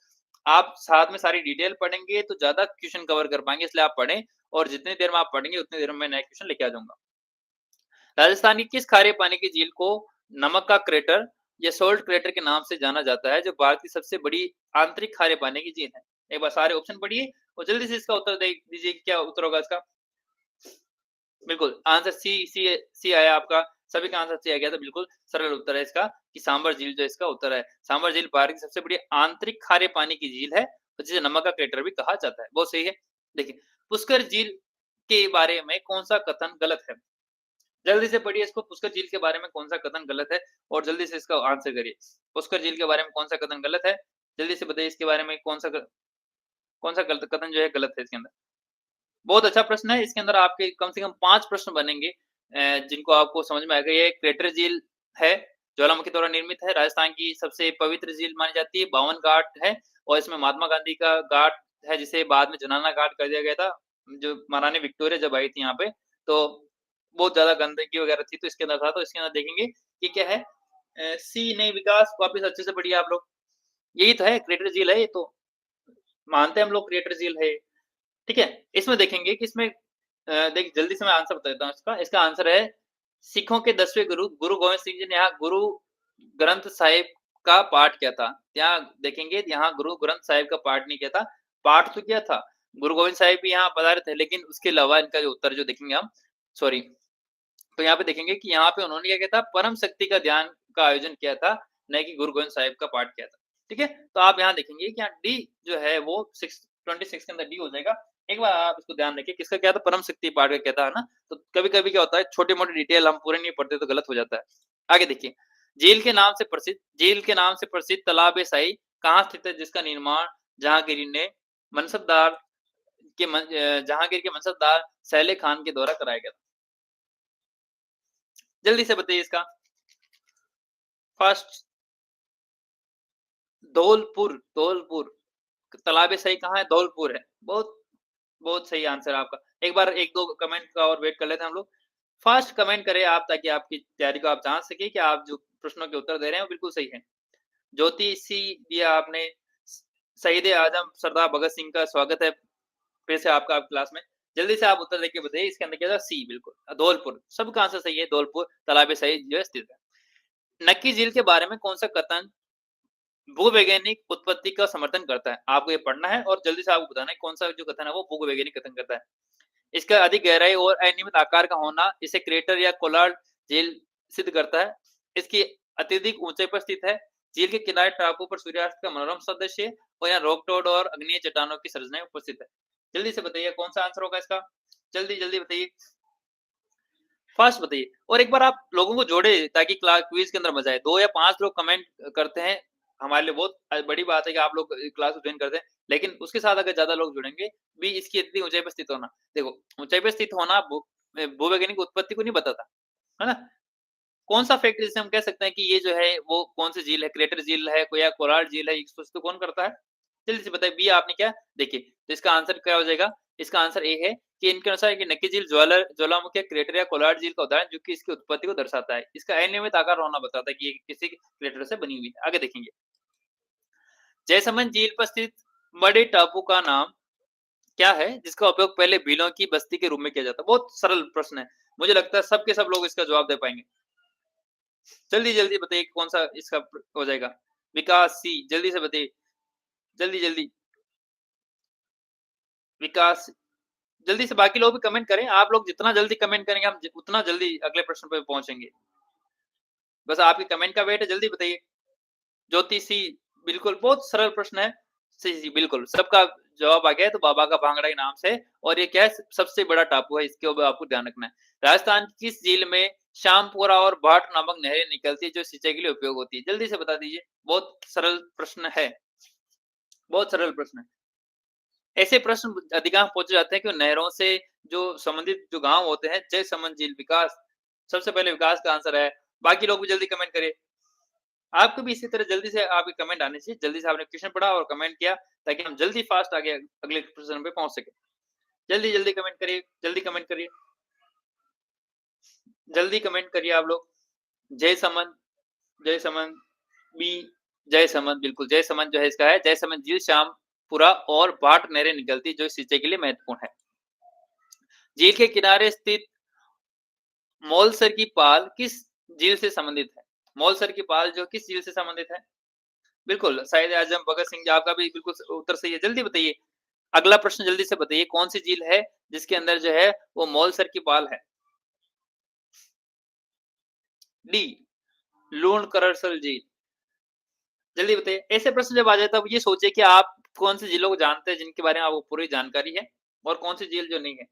आप साथ में सारी डिटेल पढ़ेंगे, तो ज़्यादा क्वेश्चन कवर कर पाएँगे, इसलिए आप पढ़ें और जितनी देर में आप पढ़ेंगे, उतनी देर में मैं नए क्वेश्चन लेके आ जाऊँगा। राजस्थान की किस खारे पानी की झील को नमक का क्रेटर या सोल्ट क्रेटर के नाम से जाना जाता है, जो भारत की सबसे बड़ी आंतरिक खारे पानी की झील है? एक बार सारे ऑप्शन पढ़िए और जल्दी से इसका उत्तर दे दीजिए कि क्या उत्तर होगा इसका। बिल्कुल आंसर सी आया आपका। सभी का आंसर सी आ गया था, बिल्कुल सरल उत्तर है इसका कि सांबर झील जो इसका उत्तर है। सांबर झील भारत की सबसे बड़ी आंतरिक खारे पानी की झील है और जिसे नमक का क्रेटर भी कहा जाता है। बहुत सही है। देखिए, पुष्कर झील के बारे में कौन सा कथन गलत है? जल्दी से पढ़िए इसको, पुष्कर झील के बारे में कौन-सा कथन गलत है और जल्दी से इसका आंसर करिए। पुष्कर झील के बारे में कौन-सा कथन गलत है? जल्दी से बताइए इसके बारे में कौन-सा गलत कथन जो है गलत है इसके अंदर? बहुत अच्छा प्रश्न है, इसके अंदर आपके कम से कम 5 प्रश्न बनेंगे जिनको आपको समझ में आएगा। ये क्रेटर झील है, ज्वालामुखी द्वारा निर्मित है। राजस्थान की सबसे पवित्र झील मानी जाती है। 52 घाट है और इसमें महात्मा गांधी का घाट है, जिसे बाद में जनाना घाट कर दिया गया था। जो महारानी विक्टोरिया जब आई थी यहाँ पे, तो बहुत ज़्यादा गंदगी वगैरह थी, तो इसके अंदर था, तो इसके अंदर देखेंगे कि क्या है सी नहीं विकास, वापिस अच्छे से पढ़िए आप लोग। यही तो है, क्रिएटर झील है ये तो। मानते हैं हम लोग क्रिएटर झील है। ठीक है? इसमें देखेंगे कि इसमें देखिए जल्दी से मैं आंसर बता देता हूँ इसका। इसका आंसर है सिखों के 10वें गुरु, गुरु गोविंद सिंह जी ने यहाँ गुरु ग्रंथ साहिब का पाठ किया था। यहाँ देखेंगे यहाँ गुरु ग्रंथ साहिब का पाठ नहीं किया था, पाठ तो किया था। गुरु गोविंद साहिब भी यहाँ पधारे थे, लेकिन उसके अलावा इनका जो उत्तर जो देखेंगे हम सॉरी, तो यहाँ पे देखेंगे कि यहाँ पे उन्होंने क्या किया था, परम शक्ति का ध्यान का आयोजन किया था, न कि गुरु गोविंद साहिब का पाठ किया था। ठीक है? तो आप यहाँ देखेंगे कि यहाँ डी जो है वो 26 के अंदर डी हो जाएगा। एक बार आप इसको ध्यान रखिए, किसका क्या था, परम शक्ति पाठ का क्या था, है ना? तो कभी-कभी क्या होता है, छोटी-मोटी डिटेल हम पूरे नहीं पढ़ते तो गलत हो जाता है। आगे देखिए, झील के नाम से प्रसिद्ध तालाब-ए-शाही कहाँ स्थित है, जिसका निर्माण जहांगीर ने मनसबदार जहांगीर के मनसबदार सैले खान के द्वारा कराया गया था। जल्दी से बताइए इसका। फर्स्ट धौलपुर, धौलपुर। तालाब-ए-शाही कहाँ है? धौलपुर है। बहुत बहुत सही आंसर है आपका। एक बार 1-2 कमेंट का और वेट कर लेते हैं हम लोग। फर्स्ट कमेंट करें आप, ताकि आपकी तैयारी को आप जान सकें कि आप जो प्रश्नों के उत्तर दे रहे हैं वो बिल्कुल सही है। ज्योति सी दिया आपने। शहीद-ए-आज़म सरदार भगत सिंह का स्वागत है फिर से आपका क्लास में। जल्दी से आप उत्तर देके बताइए, इसके अंदर क्या था? सी बिल्कुल, धौलपुर। सबका आंसर सही है, धौलपुर तालाब-ए-शाही जो है स्थित है। नक्की झील के बारे में कौन-सा कथन भूवैज्ञानिक उत्पत्ति का समर्थन करता है? आपको ये पढ़ना है और जल्दी से आपको बताना है कौन-सा जो कथन है वो भूवैज्ञानिक कथन करता है। इसका अधिक गहराई और अनियमित आकार का होना इसे क्रेटर या कोलार्ड झील सिद्ध करता है। इसकी अत्यधिक ऊंचाई पर स्थित है। झील के किनारे टापू पर सूर्यास्त का मनोरम सदृश्य और यहाँ रॉकटॉड और अग्नीय चट्टानों की संरचनाएं उपस्थित है। जल्दी से बताइए कौन सा आंसर होगा इसका? जल्दी-जल्दी बताइए। फास्ट बताइए और एक बार आप लोगों को जोड़े ताकि क्विज के अंदर मजा आए। 2 या 5 लोग कमेंट करते हैं, हमारे लिए बहुत बड़ी बात है कि आप लोग क्लास को ज्वाइन करते हैं। लेकिन उसके साथ अगर ज़्यादा लोग जुड़ेंगे भी, इसकी इतनी ऊँचाई पे स्थित होना। देखो, ऊँचाई पे स्थित होना भूवैज्ञानिक उत्पत्ति को नहीं बताता, है ना? कौन-सा फैक्ट जिससे हम कह सकते हैं कि ये जो है वो कौन-सी झील है, क्रेटर झील है कोई या कोलार झील है, इसको तो कौन करता है? जल्दी से बताइए। बी आपने क्या देखिए, तो इसका आंसर क्या हो जाएगा? इसका आंसर ए है कि इनके अनुसार कि नक्की झील ज्वालामुखी, क्रेटर या कोलार झील का उदाहरण जो कि इसकी उत्पत्ति को दर्शाता है। इसका अनियमित आकार होना बताता है कि ये किसी क्रेटर से बनी हुई है। आगे देखेंगे। जयसमंद झील पर स्थित बड़े टापू का नाम क्या है, जिसका उपयोग पहले भीलों की बस्ती के रूप में किया जाता है? बहुत सरल प्रश्न है। मुझे लगता है सब के सब लोग इसका जवाब दे पाएँगे। जल्दी-जल्दी बताइए कौन-सा इसका हो जाएगा? विकास सी, जल्दी से बताइए। जल्दी-जल्दी। विकास, जल्दी से बाकी लोग भी कमेंट करें। आप लोग जितना जल्दी कमेंट करेंगे, हम उतना जल्दी अगले प्रश्न पे पहुँचेंगे। बस आपके कमेंट का वेट है, जल्दी बताइए। ज्योति सी, बिल्कुल बहुत सरल प्रश्न है। जी, बिल्कुल, सबका जवाब आ गया है, तो बाबा का भांगड़ा के नाम से। और ये क्या है? सबसे बड़ा टापू है, इसके ऊपर आपको ध्यान रखना है। राजस्थान की किस झील में श्यामपुरा और भाट नामक नहरें निकलती है, जो सिंचाई के लिए उपयोग होती है? जल्दी से बता दीजिए। बहुत सरल प्रश्न है, बहुत सरल प्रश्न है। ऐसे प्रश्न अधिकांश पूछे जाते हैं कि नहरों से जो संबंधित जो गाँव होते हैं, जयसमंद झील, विकास, सबसे पहले विकास का आंसर है। बाकी लोग भी जल्दी कमेंट करिए। आपको भी इसी तरह जल्दी से आपके कमेंट आने चाहिए। जल्दी से आपने क्वेश्चन पढ़ा और कमेंट किया, ताकि हम जल्दी फास्ट आगे अगले प्रश्न पे पहुँच सकें। जल्दी-जल्दी कमेंट करिए, जल्दी कमेंट करिए। जल्दी कमेंट करिए आप लोग। जयसमंद, जयसमंद, बी, जयसमंद, बिल्कुल जयसमंद जो है इसका है। जयसमंद झील श्यामपुरा और भाट नहरें निकलती है, जो सिंचाई के लिए महत्वपूर्ण है। झील के किनारे स्थित मौलसर की पाल किस झील से संबंधित है? मौलसर की पाल जो किस झील से संबंधित है? बिल्कुल, शाहिद-ए-आज़म भगत सिंह जी, आपका भी बिल्कुल उत्तर सही है। जल्दी बताइए। अगला प्रश्न जल्दी से बताइए, कौन-सी झील है जिसके अंदर जो है वो मौलसर की पाल है? डी, लूणकरसर झील। जल्दी बताइए। ऐसे प्रश्न जब आ जाए तब ये सोचिए कि आप कौन-सी झीलों को जानते हैं, जिनके बारे में आपको पूरी जानकारी है, और कौन-सी झील जो नहीं है।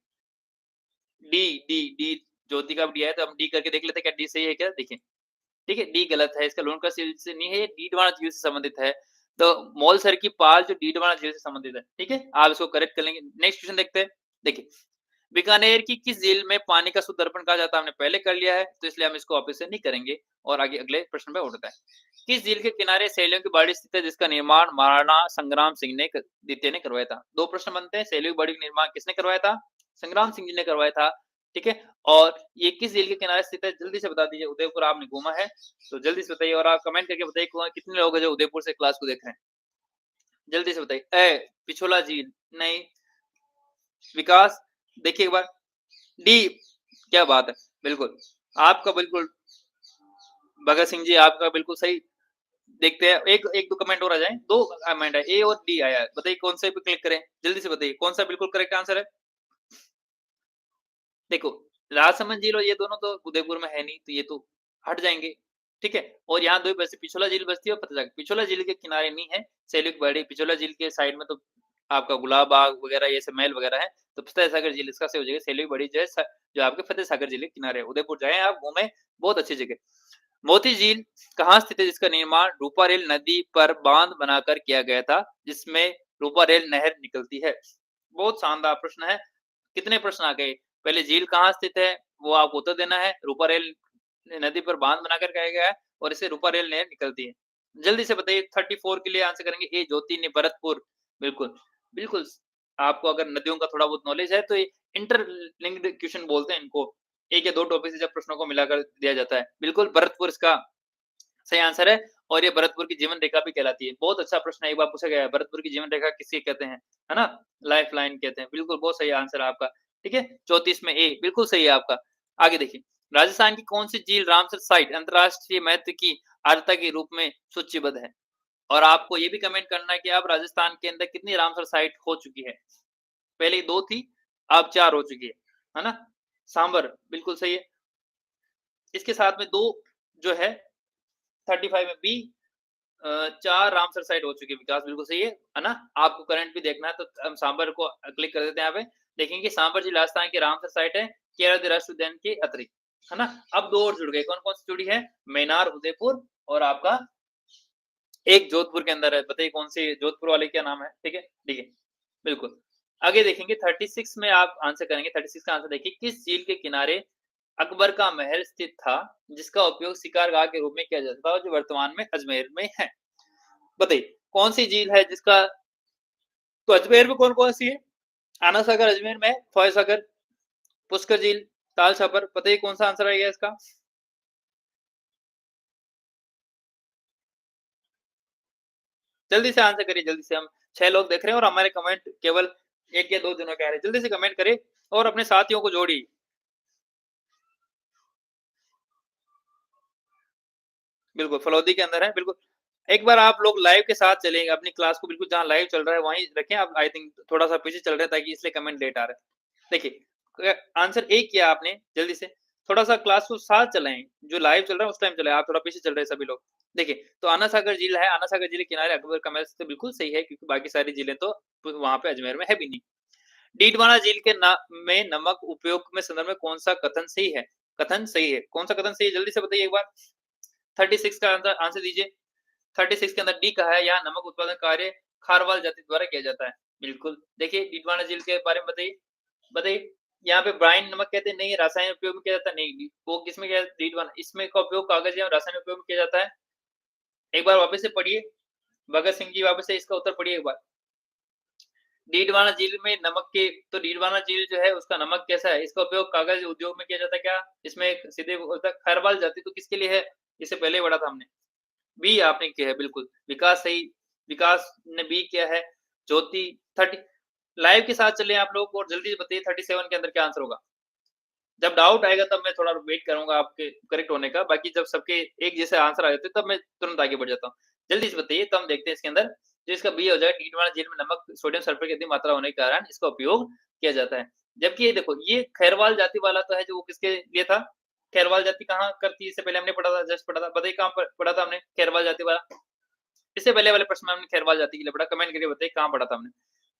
डी, डी, डी, ज्योति का भी दिया है, तो हम डी करके देख लेते हैं क्या डी सही है क्या? देखिए, ठीक है, डी गलत है, इसका लोन का झील से नहीं है, ये डीडवाना झील से संबंधित है। तो मौलसर की पाल जो डीडवाना झील से संबंधित है, ठीक है? आप इसको करेक्ट कर लेंगे। नेक्स्ट क्वेश्चन देखते हैं। देखिए, बीकानेर की किस झील में पानी का शुद्ध दर्पण कहा जाता है? हमने पहले कर लिया है, तो इसलिए हम इसको वापस से नहीं करेंगे और आगे अगले प्रश्न पे उठते हैं। किस झील के किनारे सैलियों की बाड़ी स्थित है जिसका निर्माण महाराणा संग्राम सिंह ने द्वितीय ने करवाया था? 2 प्रश्न बनते हैं, सैलियों की बाड़ी का निर्माण किसने करवाया था? संग्राम सिंह जी ने करवाया था, ठीक है? और ये किस झील के किनारे स्थित है? जल्दी से बता दीजिए, उदयपुर आपने घूमा है, तो जल्दी से बताइए और आप कमेंट करके बताइए कितने लोग हैं जो उदयपुर से क्लास को देख रहे हैं? जल्दी से बताइए। पिछोला झील, नहीं। विकास, देखिए एक बार। डी, क्या बात है! बिल्कुल, आपका बिल्कुल भगत सिंह जी आपका बिल्कुल सही। देखते हैं, एक 1-2 कमेंट और आ जाएँ, 2 कमेंट है, ए और डी आया है, बताइए कौन-से पे क्लिक करें? जल्दी से बताइए, कौन-सा बिल्कुल करेक्ट आंसर है? देखो, राजसमंद झील और ये दोनों तो उदयपुर में है नहीं, तो ये तो हट जाएँगे, ठीक है? और यहाँ 2 ही बचती, पिछोला झील बचती है और फतेहसागर। पिछोला झील के किनारे नहीं है, सैलियों की बाड़ी, पिछोला झील के साइड में तो आपका गुलाब बाग वगैरह ये सब महल वगैरह है, तो फतेहसागर झील इसका सही हो जाएगा, सैलियों की बाड़ी जो है जो आपके फतेहसागर झील के किनारे है। उदयपुर जाएँ आप, घूमें, बहुत अच्छी जगह। मोती झील कहाँ स्थित है जिसका निर्माण रूपारेल नदी पर बांध बनाकर किया गया था, जिसमें रूपारेल नहर निकलती है? बहुत शानदार प्रश्न है। कितने प्रश्न आ गए? पहले झील कहाँ स्थित है, वो आपको उत्तर देना है। रूपारेल नदी पर बांध बनाकर किया गया है और इससे रूपारेल नहर निकलती है। जल्दी से बताइए, 34 के लिए आंसर करेंगे ए ज्योति ने भरतपुर। बिल्कुल, बिल्कुल आपको अगर नदियों का थोड़ा बहुत नॉलेज है तो ये इंटरलिंक्ड क्वेश्चन बोलते हैं इनको। 1 या 2 टॉपिक से जब प्रश्नों को मिलाकर दिया जाता है। बिल्कुल भरतपुर इसका सही आंसर है और ये भरतपुर की जीवन रेखा भी कहलाती है। बहुत अच्छा प्रश्न है, एक बार पूछा गया है, भरतपुर की जीवन रेखा किसे कहते हैं? है ना? लाइफ लाइन कहते हैं। बिल्कुल, बहुत सही आंसर है आपका। ठीक है? 34 में ए, बिल्कुल सही है आपका। आगे देखिए, राजस्थान की कौन-सी झील रामसर साइट अंतर्राष्ट्रीय महत्व की आर्द्रता के रूप में सूचीबद्ध है? और आपको ये भी कमेंट करना है कि अब राजस्थान के अंदर कितनी रामसर साइट हो चुकी है? पहले 2 थी, अब 4 हो चुकी है ना? सांभर, बिल्कुल सही है। इसके साथ में 2 जो है 35 में बी 4 रामसर साइट हो चुकी है, विकास बिल्कुल सही है ना? आपको करंट भी देखना है तो हम सांभर को क्लिक कर देते हैं यहाँ पे। देखेंगे सांभर झील राजस्थान की रामसर साइट है, केरल राष्ट्रीय उद्यान के अतिरिक्त, है ना? अब 2 और जुड़ गए, कौन-कौन सी जुड़ी है? मैनार उदयपुर और आपका एक जोधपुर के अंदर है, बताइए कौन-सी जोधपुर वाले क्या नाम है? ठीक है, बिल्कुल। आगे देखेंगे 36 में आप आंसर करेंगे, 36 का आंसर देखिए, किस झील के किनारे अकबर का महल स्थित था, जिसका उपयोग शिकारगाह के रूप में किया जाता था और जो वर्तमान में अजमेर में है? बताइए, कौन-सी झील है जिसका तो अजमेर में कौन-कौन सी है? आना सागर अजमेर में है, फॉय सागर, पुष्कर झील, ताल छापर, बताइए कौन-सा आंसर आएगा इसका? जल्दी से आंसर करिए, जल्दी से हम 6 लोग देख रहे हैं और हमारे कमेंट केवल 1 या 2 जनों के आ रहे हैं। जल्दी से कमेंट करें और अपने साथियों को जोड़िए। बिल्कुल, फलौदी के अंदर है, बिल्कुल। एक बार आप लोग लाइव के साथ चलेंगे, अपनी क्लास को बिल्कुल जहाँ लाइव चल रहा है, वहीं रखें। आप आई थिंक थोड़ा-सा पीछे चल रहे हैं ताकि इसलिए कमेंट लेट आ रहा है। देखिए आंसर ए किया आपने, जल्दी से। थोड़ा-सा क्लास को साथ चलाएँ, जो लाइव चल रहा है उस टाइम चलाएँ, आप थोड़ा पीछे चल रहे हैं सभी लोग। देखिए, तो आना सागर झील है, आना सागर झील के किनारे अकबर का महल तो बिल्कुल सही है क्योंकि बाकी सारी झीलें तो वहाँ पे अजमेर में है भी नहीं। डीडवाना झील के ना में नमक उपयोग में संदर्भ में कौन-सा कथन सही है? कथन सही है, कौन-सा कथन सही है? जल्दी से बताइए एक बार। 36 का आंसर आंसर दीजिए। 36 के अंदर डी कहा है, यहाँ नमक उत्पादन कार्य खारवाल जाति द्वारा किया जाता है। बिल्कुल, देखिए डीडवाना झील के बारे में बताइए। बताइए, यहाँ पे ब्राइन नमक कहते हैं, नहीं रासायनिक उपयोग में किया जाता है, नहीं, वो किसमें किया जाता है? डीडवाना, इसमें का उपयोग कागज या रासायनिक उपयोग में किया जाता है। एक बार वापस से पढ़िए, भगत सिंह जी वापस से इसका उत्तर पढ़िए एक बार। डीडवाना झील में नमक के तो डीडवाना झील जो है उसका नमक कैसा है? इसका उपयोग कागज उद्योग में किया जाता है क्या? इसमें एक सीधे बोलता है खैरवाल जाति तो किसके लिए है? इससे पहले पढ़ा था हमने। बी आपने किया है बिल्कुल। विकास सही, विकास ने बी किया है। ज्योति 30 लाइव के साथ चलें आप लोग और जल्दी से बताइए 37 के अंदर क्या आंसर होगा? जब डाउट आएगा तब मैं थोड़ा वेट करूँगा आपके करेक्ट होने का, बाकी जब सबके एक जैसे आंसर आ जाते हैं तब मैं तुरंत आगे बढ़ जाता हूँ। जल्दी से बताइए तो हम देखते हैं इसके अंदर, जो इसका बी हो जाएगा टीट वाला झील में नमक, सोडियम सल्फर की अधिक मात्रा होने के कारण इसका उपयोग किया जाता है। जबकि ये देखो ये खैरवाल जाति वाला तो है जो वो किसके लिए था? खैरवाल जाति कहाँ करती है? इससे पहले हमने पढ़ा था, जस्ट पढ़ा था। बताइए कहाँ प पढ़ा था हमने खैरवाल जाति वाला? इससे पहले वाले प्रश्न में हमने खैरवाल जाति के लिए पढ़ा, कमेंट करके बताइए कहाँ पढ़ा था हमने?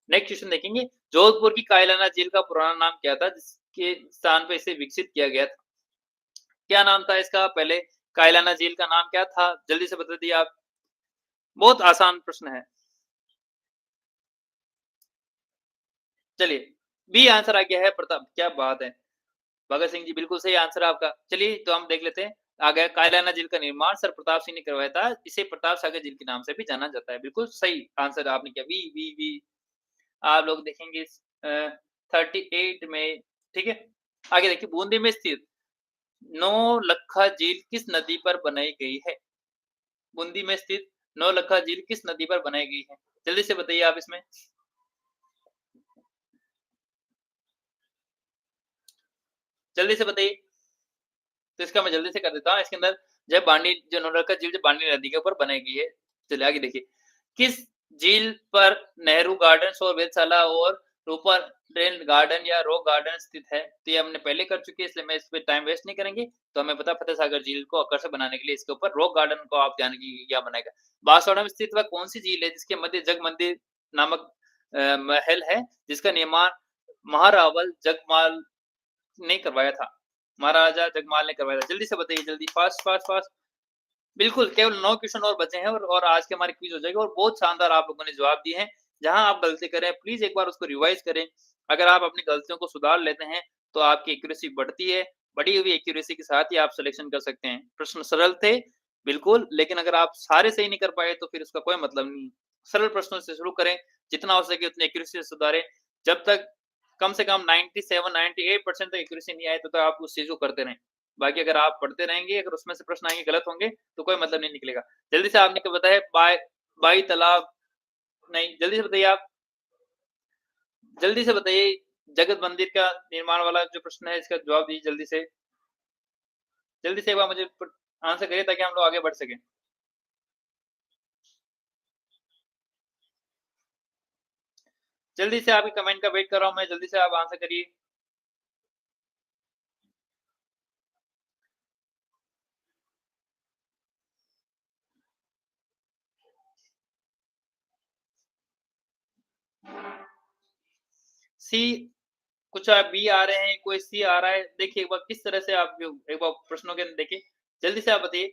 नेक्स्ट क्वेश्चन देखेंगे, जोधपुर की कायलाना झील का पुराना नाम क्या था जिसके स्थान पे इसे विकसित किया गया था? क्या नाम था इसका? पहले कायलाना झील का नाम क्या था? जल्दी से बता दिए आप। बहुत आसान प्रश्न है। चलिए, बी आंसर आ गया है प्रताप, क्या बात है! भगत सिंह जी, बिल्कुल सही आंसर है आपका। चलिए, तो हम देख लेते हैं आगे कायलाना झील का निर्माण सर प्रताप सिंह ने करवाया था। इसे प्रताप सागर झील के नाम से भी जाना जाता है। बिल्कुल सही आंसर आपने किया। We, we, we. आप लोग देखेंगे 38 में, ठीक है? आगे देखिए, बूंदी में स्थित नौलक्खा झील किस नदी पर बनाई गई है? बूंदी में स्थित नौलक्खा झील किस नदी पर बनाई गई है? जल्दी से बताइए आप इसमें। जल्दी से बताइए। तो इसका मैं जल्दी से कर देता हूँ। इसके अंदर जब बांडी जो नौलक्खा झील जो बांडी नदी के ऊपर बनाई गई है। चलिए आगे देखिए। किस झील पर नेहरू गार्डन्स और वेधशाला और रूपर रेन गार्डन या रॉक गार्डन स्थित है? तो ये हमने पहले कर चुके हैं, इसलिए मैं इस पे टाइम वेस्ट नहीं करेंगे। तो हमें पता है फतेह सागर झील को आकर्षक बनाने के लिए इसके ऊपर रॉक गार्डन को आप ध्यान की क्या बनाएगा। बांसवाड़ा में स्थित वह कौन-सी झील है जिसके मध्य जगमंदिर नामक महल है, जिसका निर्माण महारावल जगमाल ने करवाया था। महाराजा जगमाल ने करवाया था। जल्दी से बताइए, जल्दी फास्ट, फास्ट, फास्ट। बिल्कुल, केवल 9 क्वेश्चन और बचे हैं और आज के हमारे क्विज़ हो जाएगा और बहुत शानदार आप लोगों ने जवाब दिए हैं। जहाँ आप गलती कर रहे हैं, प्लीज़ एक बार उसको रिवाइज़ करें। अगर आप अपनी गलतियों को सुधार लेते हैं, तो आपकी एक्यूरेसी बढ़ती है। बढ़ी हुई एक्यूरेसी के साथ ही आप सिलेक्शन कर सकते हैं। प्रश्न सरल थे, बिल्कुल, लेकिन अगर आप सारे सही नहीं कर पाए, तो फिर उसका कोई मतलब नहीं। सरल प्रश्नों से शुरू करें, जितना हो सके उतनी एक्यूरेसी से सुधारें। जब तक कम से कम 97-98% तक एक्यूरेसी नहीं आए, तब तक आप उस चीज़ को करते रहें। बाकी अगर आप पढ़ते रहेंगे, अगर उसमें से प्रश्न आएँगे गलत होंगे, तो कोई मतलब नहीं निकलेगा। जल्दी से आपने क्या बताया बाई तालाब नहीं, जल्दी से बताइए आप। जल्दी से बताइए, जगत मंदिर का निर्माण वाला जो प्रश्न है, इसका जवाब दीजिए जल्दी से। जल्दी से एक बार मुझे आंसर करिए ताकि हम लोग आगे बढ़ सकें। जल्दी से आपके कमेंट का वेट कर रहा हूँ मैं, जल्दी से आप आंसर करिए। सी कुछ बी आ रहे हैं, कोई सी आ रहा है। देखिए एक बार किस तरह से आप जो एक बार प्रश्नों के अंदर देखिए। जल्दी से आप बताइए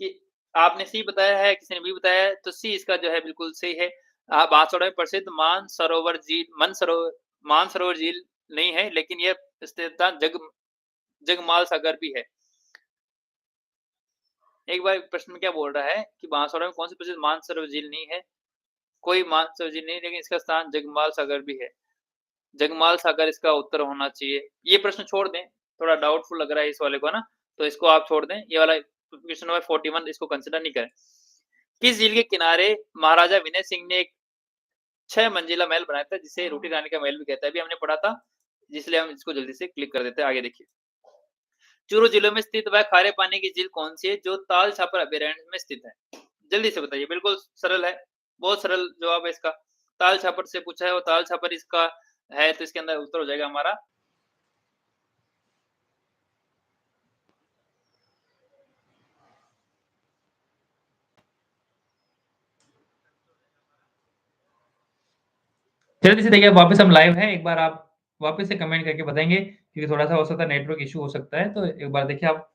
कि आपने सी बताया है, किसी ने बी बताया है, तो सी इसका जो है बिल्कुल सही है। बांसवाड़ा में प्रसिद्ध मानसरोवर झील नहीं है, लेकिन ये स्थित जगमाल सागर भी है। एक बार प्रश्न में क्या बोल रहा है कि बांसवाड़ा में कौन सी प्रसिद्ध मानसरोवर झील नहीं है? कोई मानसरोवर झील नहीं, लेकिन इसका स्थान जगमाल सागर भी है। जगमाल सागर इसका उत्तर होना चाहिए। ये प्रश्न छोड़ दें, थोड़ा डाउटफुल लग रहा है इस वाले को ना, तो इसको आप छोड़ दें। ये वाला क्वेश्चन नंबर 41 इसको कंसीडर नहीं करें। किस झील के किनारे महाराजा विनय सिंह ने एक 6 मंजिला महल बनाया था, जिसे रोटी रानी का महल भी कहते हैं। अभी हमने पढ़ा था, इसलिए हम इसको जल्दी से क्लिक कर देते हैं। आगे देखिए। चूरू जिले में स्थित वह खारे पानी की झील कौन-सी है, जो ताल छापर अभयारण्य में स्थित है? जल्दी से बताइए, बिल्कुल सरल है, बहुत सरल जवाब है इसका। ताल छापर से पूछा है और ताल छापर इसका है, तो इसके अंदर उत्तर हो जाएगा हमारा। जल्दी से देखिए, वापस हम लाइव हैं, एक बार आप वापस से कमेंट करके बताएँगे, क्योंकि थोड़ा-सा हो सकता है नेटवर्क इश्यू हो सकता है, तो एक बार देखिए आप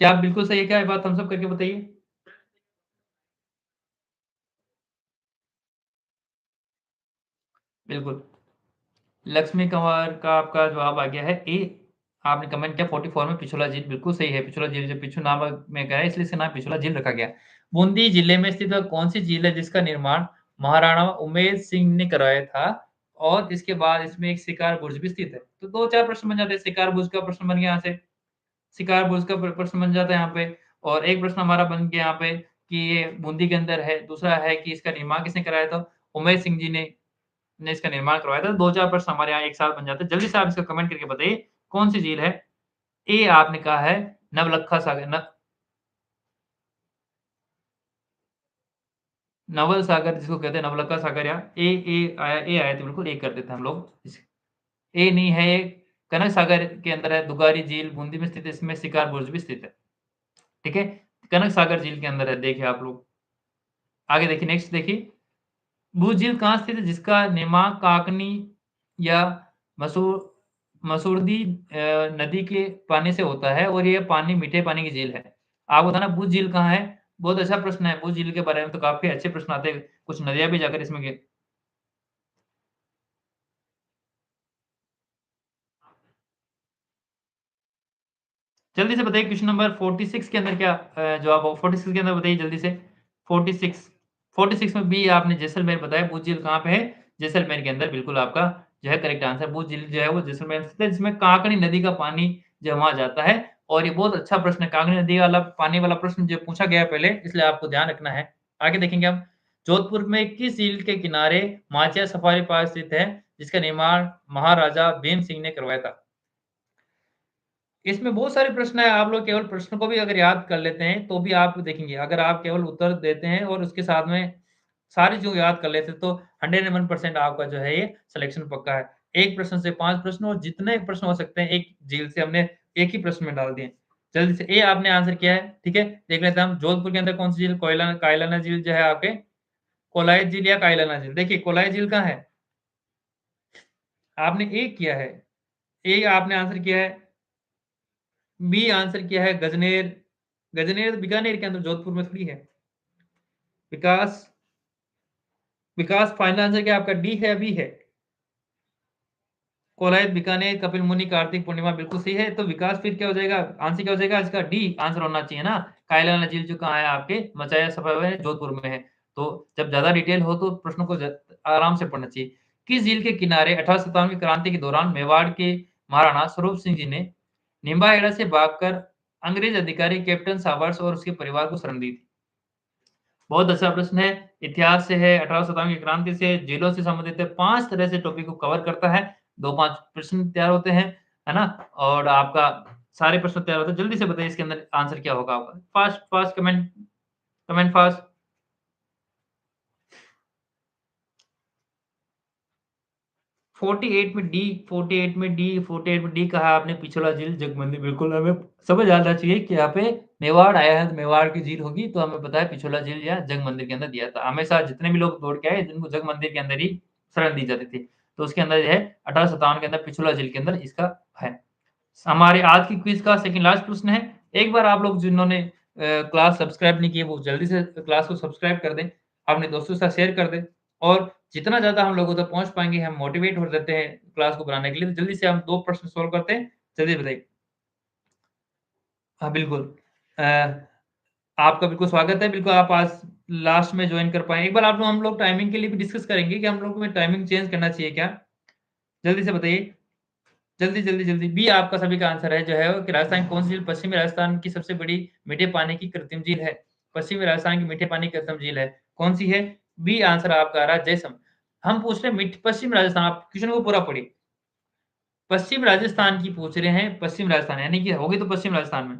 क्या आप बिल्कुल सही है क्या? एक बार थम्स अप करके बताइए। बिल्कुल। लक्ष्मी कंवर का आपका जवाब आ गया है ए। आपने कमेंट किया 44 में पिछोला झील बिल्कुल सही है। पिछोला झील जो पिछू नामक में का है इसलिए इसका नाम पिछोला झील रखा गया। बूंदी जिले में स्थित वह कौन-सी झील है जिसका निर्माण महाराणा उमेद सिंह ने करवाया था? और इसके बाद इसमें एक शिकार बुर्ज भी स्थित है। तो 2-4 प्रश्न बन जाते हैं। शिकार बुर्ज का प्रश्न बन गया यहाँ से। शिकार बुर्ज का प्रश्न बन जाता है यहाँ पे और एक प्रश्न हमारा बन गया यहाँ पे कि ये बूंदी के अंदर है। दूसरा है कि इसका निर्माण किसने कराया था? उमेद सिंह जी ने इसका निर्माण करवाया था। 2-4 प्रश्न हमारे यहाँ एक साथ बन जाते हैं। जल्दी से आप इसका कमेंट करके बताइए, कौन-सी झील है? ए आपने कहा है नवलखा सागर न नवल सागर जिसको कहते हैं नवलखा सागर या ए आया था बिल्कुल, ए कर देते हैं हम लोग। ए नहीं है ये कनक सागर के अंदर है, दुगारी झील बूंदी में स्थित है, इसमें शिकार बुर्ज भी स्थित है। ठीक है? कनक सागर झील के अंदर है, देखिए आप लोग। आगे देखिए, नेक्स्ट देखिए। वो झील कहाँ स्थित है जिसका निर्माण काकनी या मसूर मसूरदी नदी के पानी से होता है और ये पानी मीठे पानी की झील है। आप बताना भूज झील कहाँ है? बहुत अच्छा प्रश्न है, भूज झील के बारे में तो काफ़ी अच्छे प्रश्न आते हैं, कुछ नदियाँ भी जाकर इसमें गिर जल्दी से बताइए क्वेश्चन नंबर 46 के अंदर क्या जवाब हो 46 के अंदर बताइए जल्दी से। 46 46 में बी आपने जैसलमेर बताया, भूज झील कहाँ पे है? जैसलमेर के अंदर बिल्कुल आपका जो है करेक्ट आंसर भूज झील जो है वो जैसलमेर में स्थित है, जिसमें कांकड़ी नदी का पानी जो है वहाँ जाता है और ये बहुत अच्छा प्रश्न है। कांकड़ी नदी वाला पानी वाला प्रश्न जो पूछा गया है पहले, इसलिए आपको ध्यान रखना है। आगे देखेंगे हम, जोधपुर में किस झील के किनारे माचिया सफारी पार्क स्थित है, जिसका निर्माण महाराजा भीम सिंह ने करवाया था? इसमें बहुत सारे प्रश्न हैं, आप लोग केवल प्रश्न को भी अगर याद कर लेते हैं, तो भी आप देखेंगे, अगर आप केवल उत्तर देते हैं और उसके साथ में सारी चीज़ें याद कर लेते हैं, तो 101% आपका जो है ये सिलेक्शन पक्का है। 1 प्रश्न से 5 प्रश्न और जितने प्रश्न हो सकते हैं, एक झील से हमने एक ही प्रश्न में डाल दिए। जल्दी से ए आपने आंसर किया है, ठीक है? देख लेते हैं हम जोधपुर के अंदर कौन-सी झील कोयला कायलाना झील जो है आपके कोलायत झील या कायलाना झील? देखिए कोलायत झील कहाँ है? आपने ए किया है, ए आपने आंसर किया है। बी आंसर किया है गजनेर, गजनेर बीकानेर के अंदर जोधपुर में थोड़ी है। विकास विकास फाइनल आंसर क्या आपका डी है या बी है? कोलायत, बीकानेर, कपिल मुनि, कार्तिक पूर्णिमा बिल्कुल सही है। तो विकास फिर क्या हो जाएगा? आंसर क्या हो जाएगा इसका? डी आंसर होना चाहिए ना। कायलाना झील जो कहाँ है आपके मचाया सफावे जोधपुर में है। तो जब ज़्यादा डिटेल हो तो प्रश्नों को आराम से पढ़ना चाहिए। किस झील के किनारे 1857 की क्रांति के दौरान मेवाड़ के महाराणा स्वरूप सिंह जी ने निम्बाहेड़ा से भागकर अंग्रेज अधिकारी कैप्टन साबर्स और उसके परिवार को शरण दी थी? बहुत अच्छा प्रश्न है। इतिहास से है, 1857 की क्रांति से, जेलों से संबंधित है, 5 तरह से टॉपिक को कवर करता है। 2-5 प्रश्न तैयार होते हैं, है ना? और आपका सारे प्रश्न तैयार होते हैं। जल्दी से बताइए इसके अंदर आंसर क्या होगा आपका? Fast fast comment comment fast. 48 में डी 48 में डी 48 में डी कहा आपने पिछोला झील जगमंदिर बिल्कुल हमें समझ आना चाहिए कि यहाँ पे मेवाड़ आया है तो मेवाड़ की झील होगी तो हमें पता है पिछोला झील या जगमंदिर के अंदर दिया था। हमेशा जितने भी लोग दौड़ के आए जिनको जगमंदिर के अंदर ही शरण दी जाती थी। तो उसके अंदर जो है 1857 के अंदर पिछोला झील के अंदर इसका है। हमारे आज की क्विज़ का सेकंड लास्ट प्रश्न है। एक बार आप लोग जिन्होंने क्लास सब्सक्राइब नहीं की है, वो जल्दी से क्लास को सब्सक्राइब कर दें, अपने दोस्तों के साथ शेयर कर दें और जितना ज़्यादा हम लोगों तक पहुँच पाएँगे, हम मोटिवेट हो जाते हैं क्लास को बनाने के लिए। तो जल्दी से हम 2 प्रश्न सॉल्व करते हैं। जल्दी बताइए। हाँ, बिल्कुल। अ, आपका बिल्कुल स्वागत है। बिल्कुल आप आज लास्ट में जॉइन कर पाएँ। एक बार आप लोग हम लोग टाइमिंग के लिए भी डिस्कस करेंगे कि हम लोगों को टाइमिंग चेंज करना चाहिए क्या? जल्दी से बताइए। जल्दी, जल्दी, जल्दी। बी आपका सभी का आंसर है जो है कि राजस्थान की कौन-सी झील पश्चिमी राजस्थान की सबसे बड़ी मीठे पानी की कृत्रिम झील है? पश्चिमी राजस्थान की मीठे पानी की कृत्रिम झील है। कौन-सी है? बी आंसर आपका आ रहा है जैसम। हम पूछ रहे हैं पश्चिम राजस्थान, आप क्वेश्चन को पूरा पढ़िए। पश्चिम राजस्थान की पूछ रहे हैं, पश्चिम राजस्थान यानी कि होगी तो पश्चिम राजस्थान में।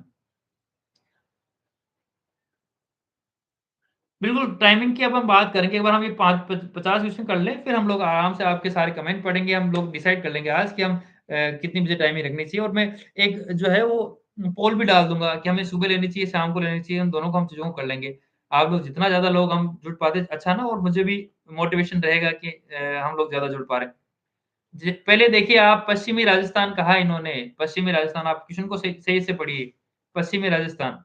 बिल्कुल, टाइमिंग की अब हम बात करेंगे। एक बार हम ये 5 50 क्वेश्चन कर लें, फिर हम लोग आराम से आपके सारे कमेंट पढ़ेंगे। हम लोग डिसाइड कर लेंगे आज कि हम कितनी बजे टाइमिंग रखनी चाहिए और मैं एक जो है वो पोल भी डाल दूँगा कि हमें सुबह लेनी चाहिए, शाम को लेनी चाहिए। उन दोनों को हम चीज़ों को कर लेंगे। आप लोग जितना ज़्यादा लोग हम जुड़ पाते अच्छा ना और मुझे भी मोटिवेशन रहेगा कि हम लोग ज़्यादा जुड़ पा रहे हैं। पहले देखिए आप पश्चिमी राजस्थान कहा इन्होंने, पश्चिमी राजस्थान आप क्वेश्चन को सही सही से पढ़िए। पश्चिमी राजस्थान।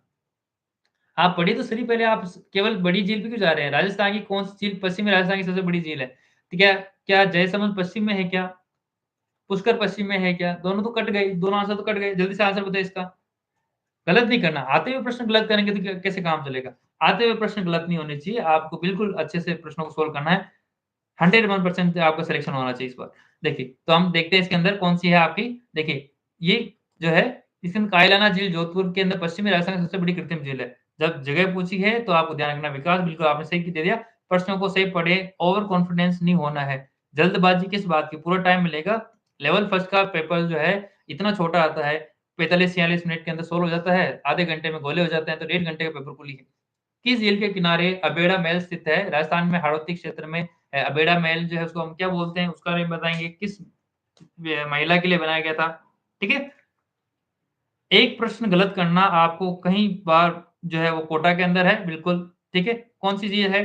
आप पढ़िए तो सही पहले आप स केवल बड़ी झील पे क्यों जा रहे हैं? राजस्थान की कौन-सी झील पश्चिमी राजस्थान की सबसे बड़ी झील है? तो क्या क्या जयसमंद पश्चिम में है क्या? पुष्कर पश्चिम में है क्या? दोनों तो कट गए, दोनों आंसर तो कट गए। जल्दी से आंसर बताइए इसका। गलत नहीं करना, आते हुए प्रश्न गलत करेंगे तो कैसे काम चलेगा? आते हुए प्रश्न गलत नहीं होने चाहिए, आपको बिल्कुल अच्छे से प्रश्नों को सोल्व करना है। 101% आपका सिलेक्शन होना चाहिए इस बार। देखिए, तो हम देखते हैं इसके अंदर कौन-सी है आपकी देखिए, ये जो है इसमें कायलाना झील जोधपुर के अंदर पश्चिमी राजस्थान की सबसे बड़ी कृत्रिम झील है। जब जगह पूछी है तो आपको ध्यान रखना विकास बिल्कुल आपने सही दे दिया। प्रश्नों को सही पढ़ें, ओवर कॉन्फिडेंस नहीं होना है। जल्दबाज़ी किस बात की? पूरा टाइम मिलेगा। लेवल फर्स्ट का पेपर जो है इतना छोटा आता है, 45-46 मिनट के अंदर सोल्व हो जाता है, आधे घंटे में गोले हो जाते हैं, तो डेढ़ घंटे का पेपर कुल ही है। किस झील के किनारे अबेड़ा महल स्थित है? राजस्थान में हाड़ौती क्षेत्र में अबेड़ा महल जो है उसको हम क्या बोलते हैं? उसका नेम बताएँगे। किस महिला के लिए बनाया गया था? ठीक है? एक प्रश्न गलत करना आपको कहीं बार जो है वो कोटा के अंदर है, बिल्कुल, ठीक है? कौन-सी झील है?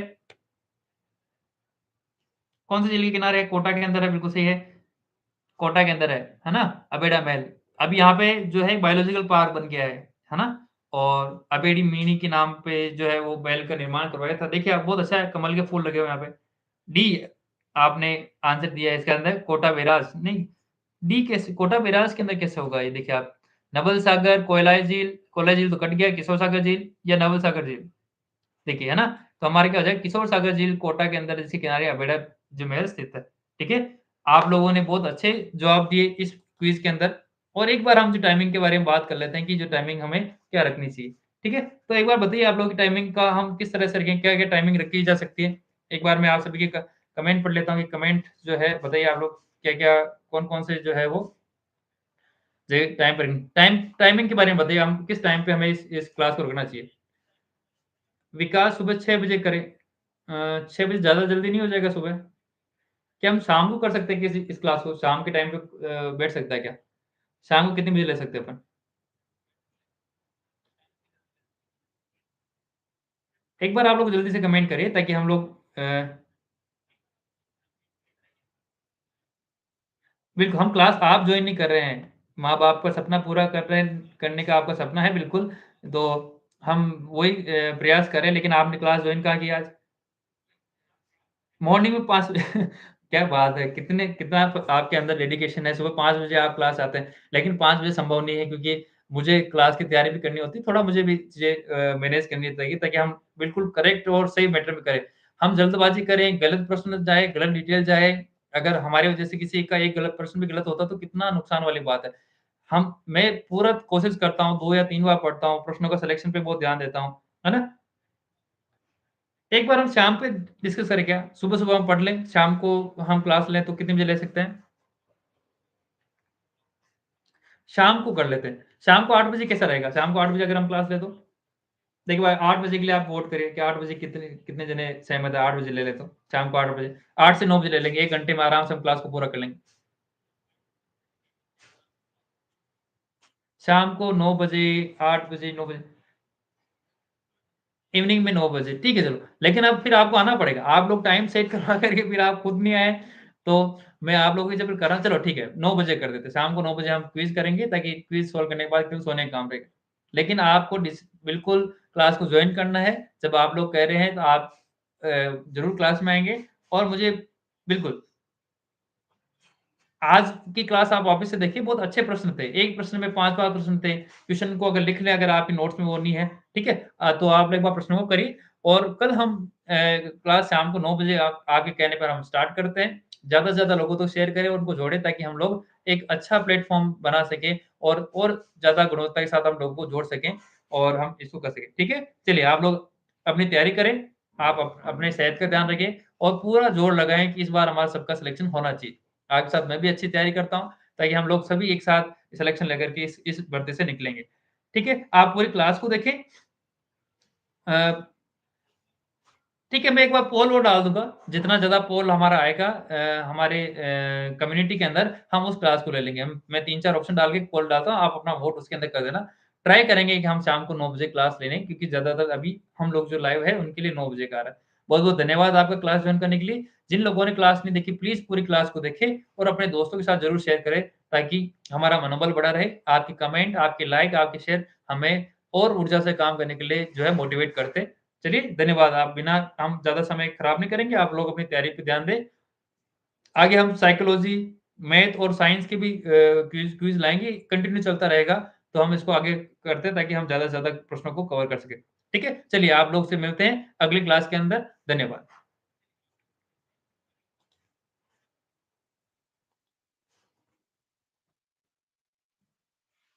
कौन-सी झील के किनारे है? कोटा के अंदर है, बिल्कुल सही है। कोटा के अंदर है ना? अबेड़ा महल। अब यहाँ पे जो है बायोलॉजिकल पार्क बन गया है ना? और अबेड़ी मीनी के नाम पे जो है वो महल का निर्माण करवाया था। देखिए आप बहुत अच्छा है, कमल के फूल लगे हुए हैं यहाँ पे। डी आपने आंसर दिया है इसके अंदर कोटा बेराज नहीं, डी कैसे कोटा बेराज के अंदर कैसे होगा ये देखिए आप। नवल सागर, कोयला झील तो कट गया, किशोर सागर झील या नवल सागर झील? देखिए, है ना? तो हमारा क्या हो जाएगा किशोर सागर झील कोटा के अंदर इसके किनारे अभेड़ा जो महल स्थित है, ठीक है? आप लोगों ने बहुत अच्छे जवाब दिए इस क्विज़ के अंदर और एक बार हम जो टाइमिंग के बारे में बात कर लेते हैं कि जो टाइमिंग हमें क्या रखनी चाहिए, ठीक है? तो एक बार बताइए आप लोगों की टाइमिंग का हम किस तरह से रखें, क्या-क्या टाइमिंग रखी जा सकती है? एक बार मैं आप सभी के कमेंट पढ़ लेता हूँ कि कमेंट जो है बताइए आप लोग क्या-क्या कौन-कौन से जो है वो जो टाइमिंग के बारे में बताइए हम किस टाइम पे हमें इस क्लास को रखना चाहिए? विकास सुबह 6 बजे करें। 6 बजे ज़्यादा जल्दी नहीं हो जाएगा सुबह? क्या हम शाम को कर सकते हैं किसी इस क्लास को? शाम के टाइम पे बैठ सकता है क्या? शाम को कितने बजे ले सकते हैं अपन? एक बार आप लोग जल्दी से कमेंट करिए ताकि हम लोग बिल्कुल हम क्लास आप जॉइन नहीं कर रहे हैं। माँ-बाप का सपना पूरा कर रहे हैं करने का आपका सपना है बिल्कुल, तो हम वही प्रयास कर रहे हैं लेकिन आपने क्लास जॉइन कहाँ किया आज? मॉर्निंग में 5 बजे क्या बात है! कितना आपके अंदर डेडिकेशन है, सुबह 5 बजे आप क्लास आते हैं। लेकिन 5 बजे संभव नहीं है क्योंकि मुझे क्लास की तैयारी भी करनी होती है, थोड़ा मुझे भी चीज़ें मैनेज करनी चाहिए ताकि हम बिल्कुल करेक्ट और सही मैटर में करें। हम जल्दबाज़ी करें, गलत प्रश्न जाए, गलत डिटेल जाए, अगर हमारी वजह से किसी का एक गलत प्रश्न भी गलत होता है तो कितना नुकसान वाली बात है। मैं पूरा कोशिश करता हूँ, 2 या 3 बार पढ़ता हूँ, प्रश्नों का सिलेक्शन पे बहुत ध्यान देता हूँ, है ना? एक बार हम शाम पे डिस्कस करें क्या? सुबह-सुबह हम पढ़ लें, शाम को हम क्लास लें तो कितने बजे ले सकते हैं? शाम को कर लेते हैं। शाम को 8 बजे कैसा रहेगा? शाम को 8 बजे अगर हम क्लास लें तो? देखिए भाई 8 बजे के लिए आप वोट करिए कि 8 बजे कितने कितने जने सहमत है 8 बजे ले लें तो? शाम को 8 बजे। 8 से 9 बजे ले लेंगे, 1 घंटे में आराम से हम क्लास को पूरा कर लेंगे। शाम को 9 बजे, 8 बजे, 9 बजे इवनिंग में 9 बजे, ठीक है चलो। लेकिन अब फिर आपको आना पड़ेगा। आप लोग टाइम सेट करवा कर के फिर आप खुद नहीं आए, तो मैं आप लोगों की जब कर रहा हूँ चलो ठीक है, 9 बजे कर देते हैं। शाम को 9 बजे हम क्विज़ करेंगे ताकि क्विज़ सॉल्व करने के बाद फिर सोने का काम रहेगा। लेकिन आपको बिल्कुल क्लास को जॉइन करना है। जब आप लोग कह रहे हैं तो आप ज़रूर क्लास में आएँगे और मुझे बिल्कुल आज की क्लास आप वापस से देखिए बहुत अच्छे प्रश्न थे। एक प्रश्न में 5-5 प्रश्न थे। क्वेश्चन को अगर लिख लें अगर आपके नोट्स में वो नहीं है, ठीक है? तो आप एक बार प्रश्नों को करिए और कल हम क्लास शाम को 9 बजे आप आपके कहने पर हम स्टार्ट करते हैं। ज़्यादा से ज़्यादा लोगों तक शेयर करें, उनको जोड़ें ताकि हम लोग एक अच्छा प्लेटफ़ॉर्म बना सकें और ज़्यादा गुणवत्ता के साथ हम लोगों को जोड़ सकें और हम इसको कर सकें, ठीक है? चलिए आप लोग अपनी तैयारी करें, आप अपने सेहत का ध्यान रखें और पूरा जोर लगाएँ कि इस बार हमारा सबका सिलेक्शन होना चाहिए। आपके साथ मैं भी अच्छी तैयारी करता हूँ, ताकि हम लोग सभी एक साथ सिलेक्शन लेकर के इस भर्ती से निकलेंगे। ठीक है? आप पूरी क्लास को देखें। अ, ठीक है, मैं एक बार पोल वो डाल दूँगा, जितना ज़्यादा पोल हमारा आएगा हमारे कम्युनिटी के अंदर, हम उस क्लास को ले लेंगे। मैं 3-4 ऑप्शन डाल के पोल डालता हूँ, आप अपना वोट उसके अंदर कर देना। ट्राई करेंगे कि हम शाम को 9 बजे क्लास ले लें, क्योंकि ज़्यादातर अभी हम लोग जो लाइव है, उनके लिए 9 बजे का आ रहा है। बहुत-बहुत धन्यवाद आपका क्लास जॉइन करने के लिए। जिन लोगों ने क्लास नहीं देखी, प्लीज़ पूरी क्लास को देखें और अपने दोस्तों के साथ ज़रूर शेयर करें, ताकि हमारा मनोबल बढ़ा रहे। आपके कमेंट, आपके लाइक, आपके शेयर हमें और ऊर्जा से काम करने के लिए जो है मोटिवेट करते हैं। चलिए धन्यवाद। आप बिना हम ज़्यादा समय खराब नहीं करेंगे, आप लोग अपनी तैयारी पे ध्यान दें। आगे हम साइकोलॉजी, मैथ और साइंस के भी क्विज़ लाएँगे, कंटिन्यू चलता रहेगा, तो हम इसको आगे करते हैं ताकि हम ज़्यादा से ज़्यादा प्रश्नों को कवर कर सकें। ठीक है? चलिए आप लोग से मिलते हैं अगली क्लास के अंदर। धन्यवाद।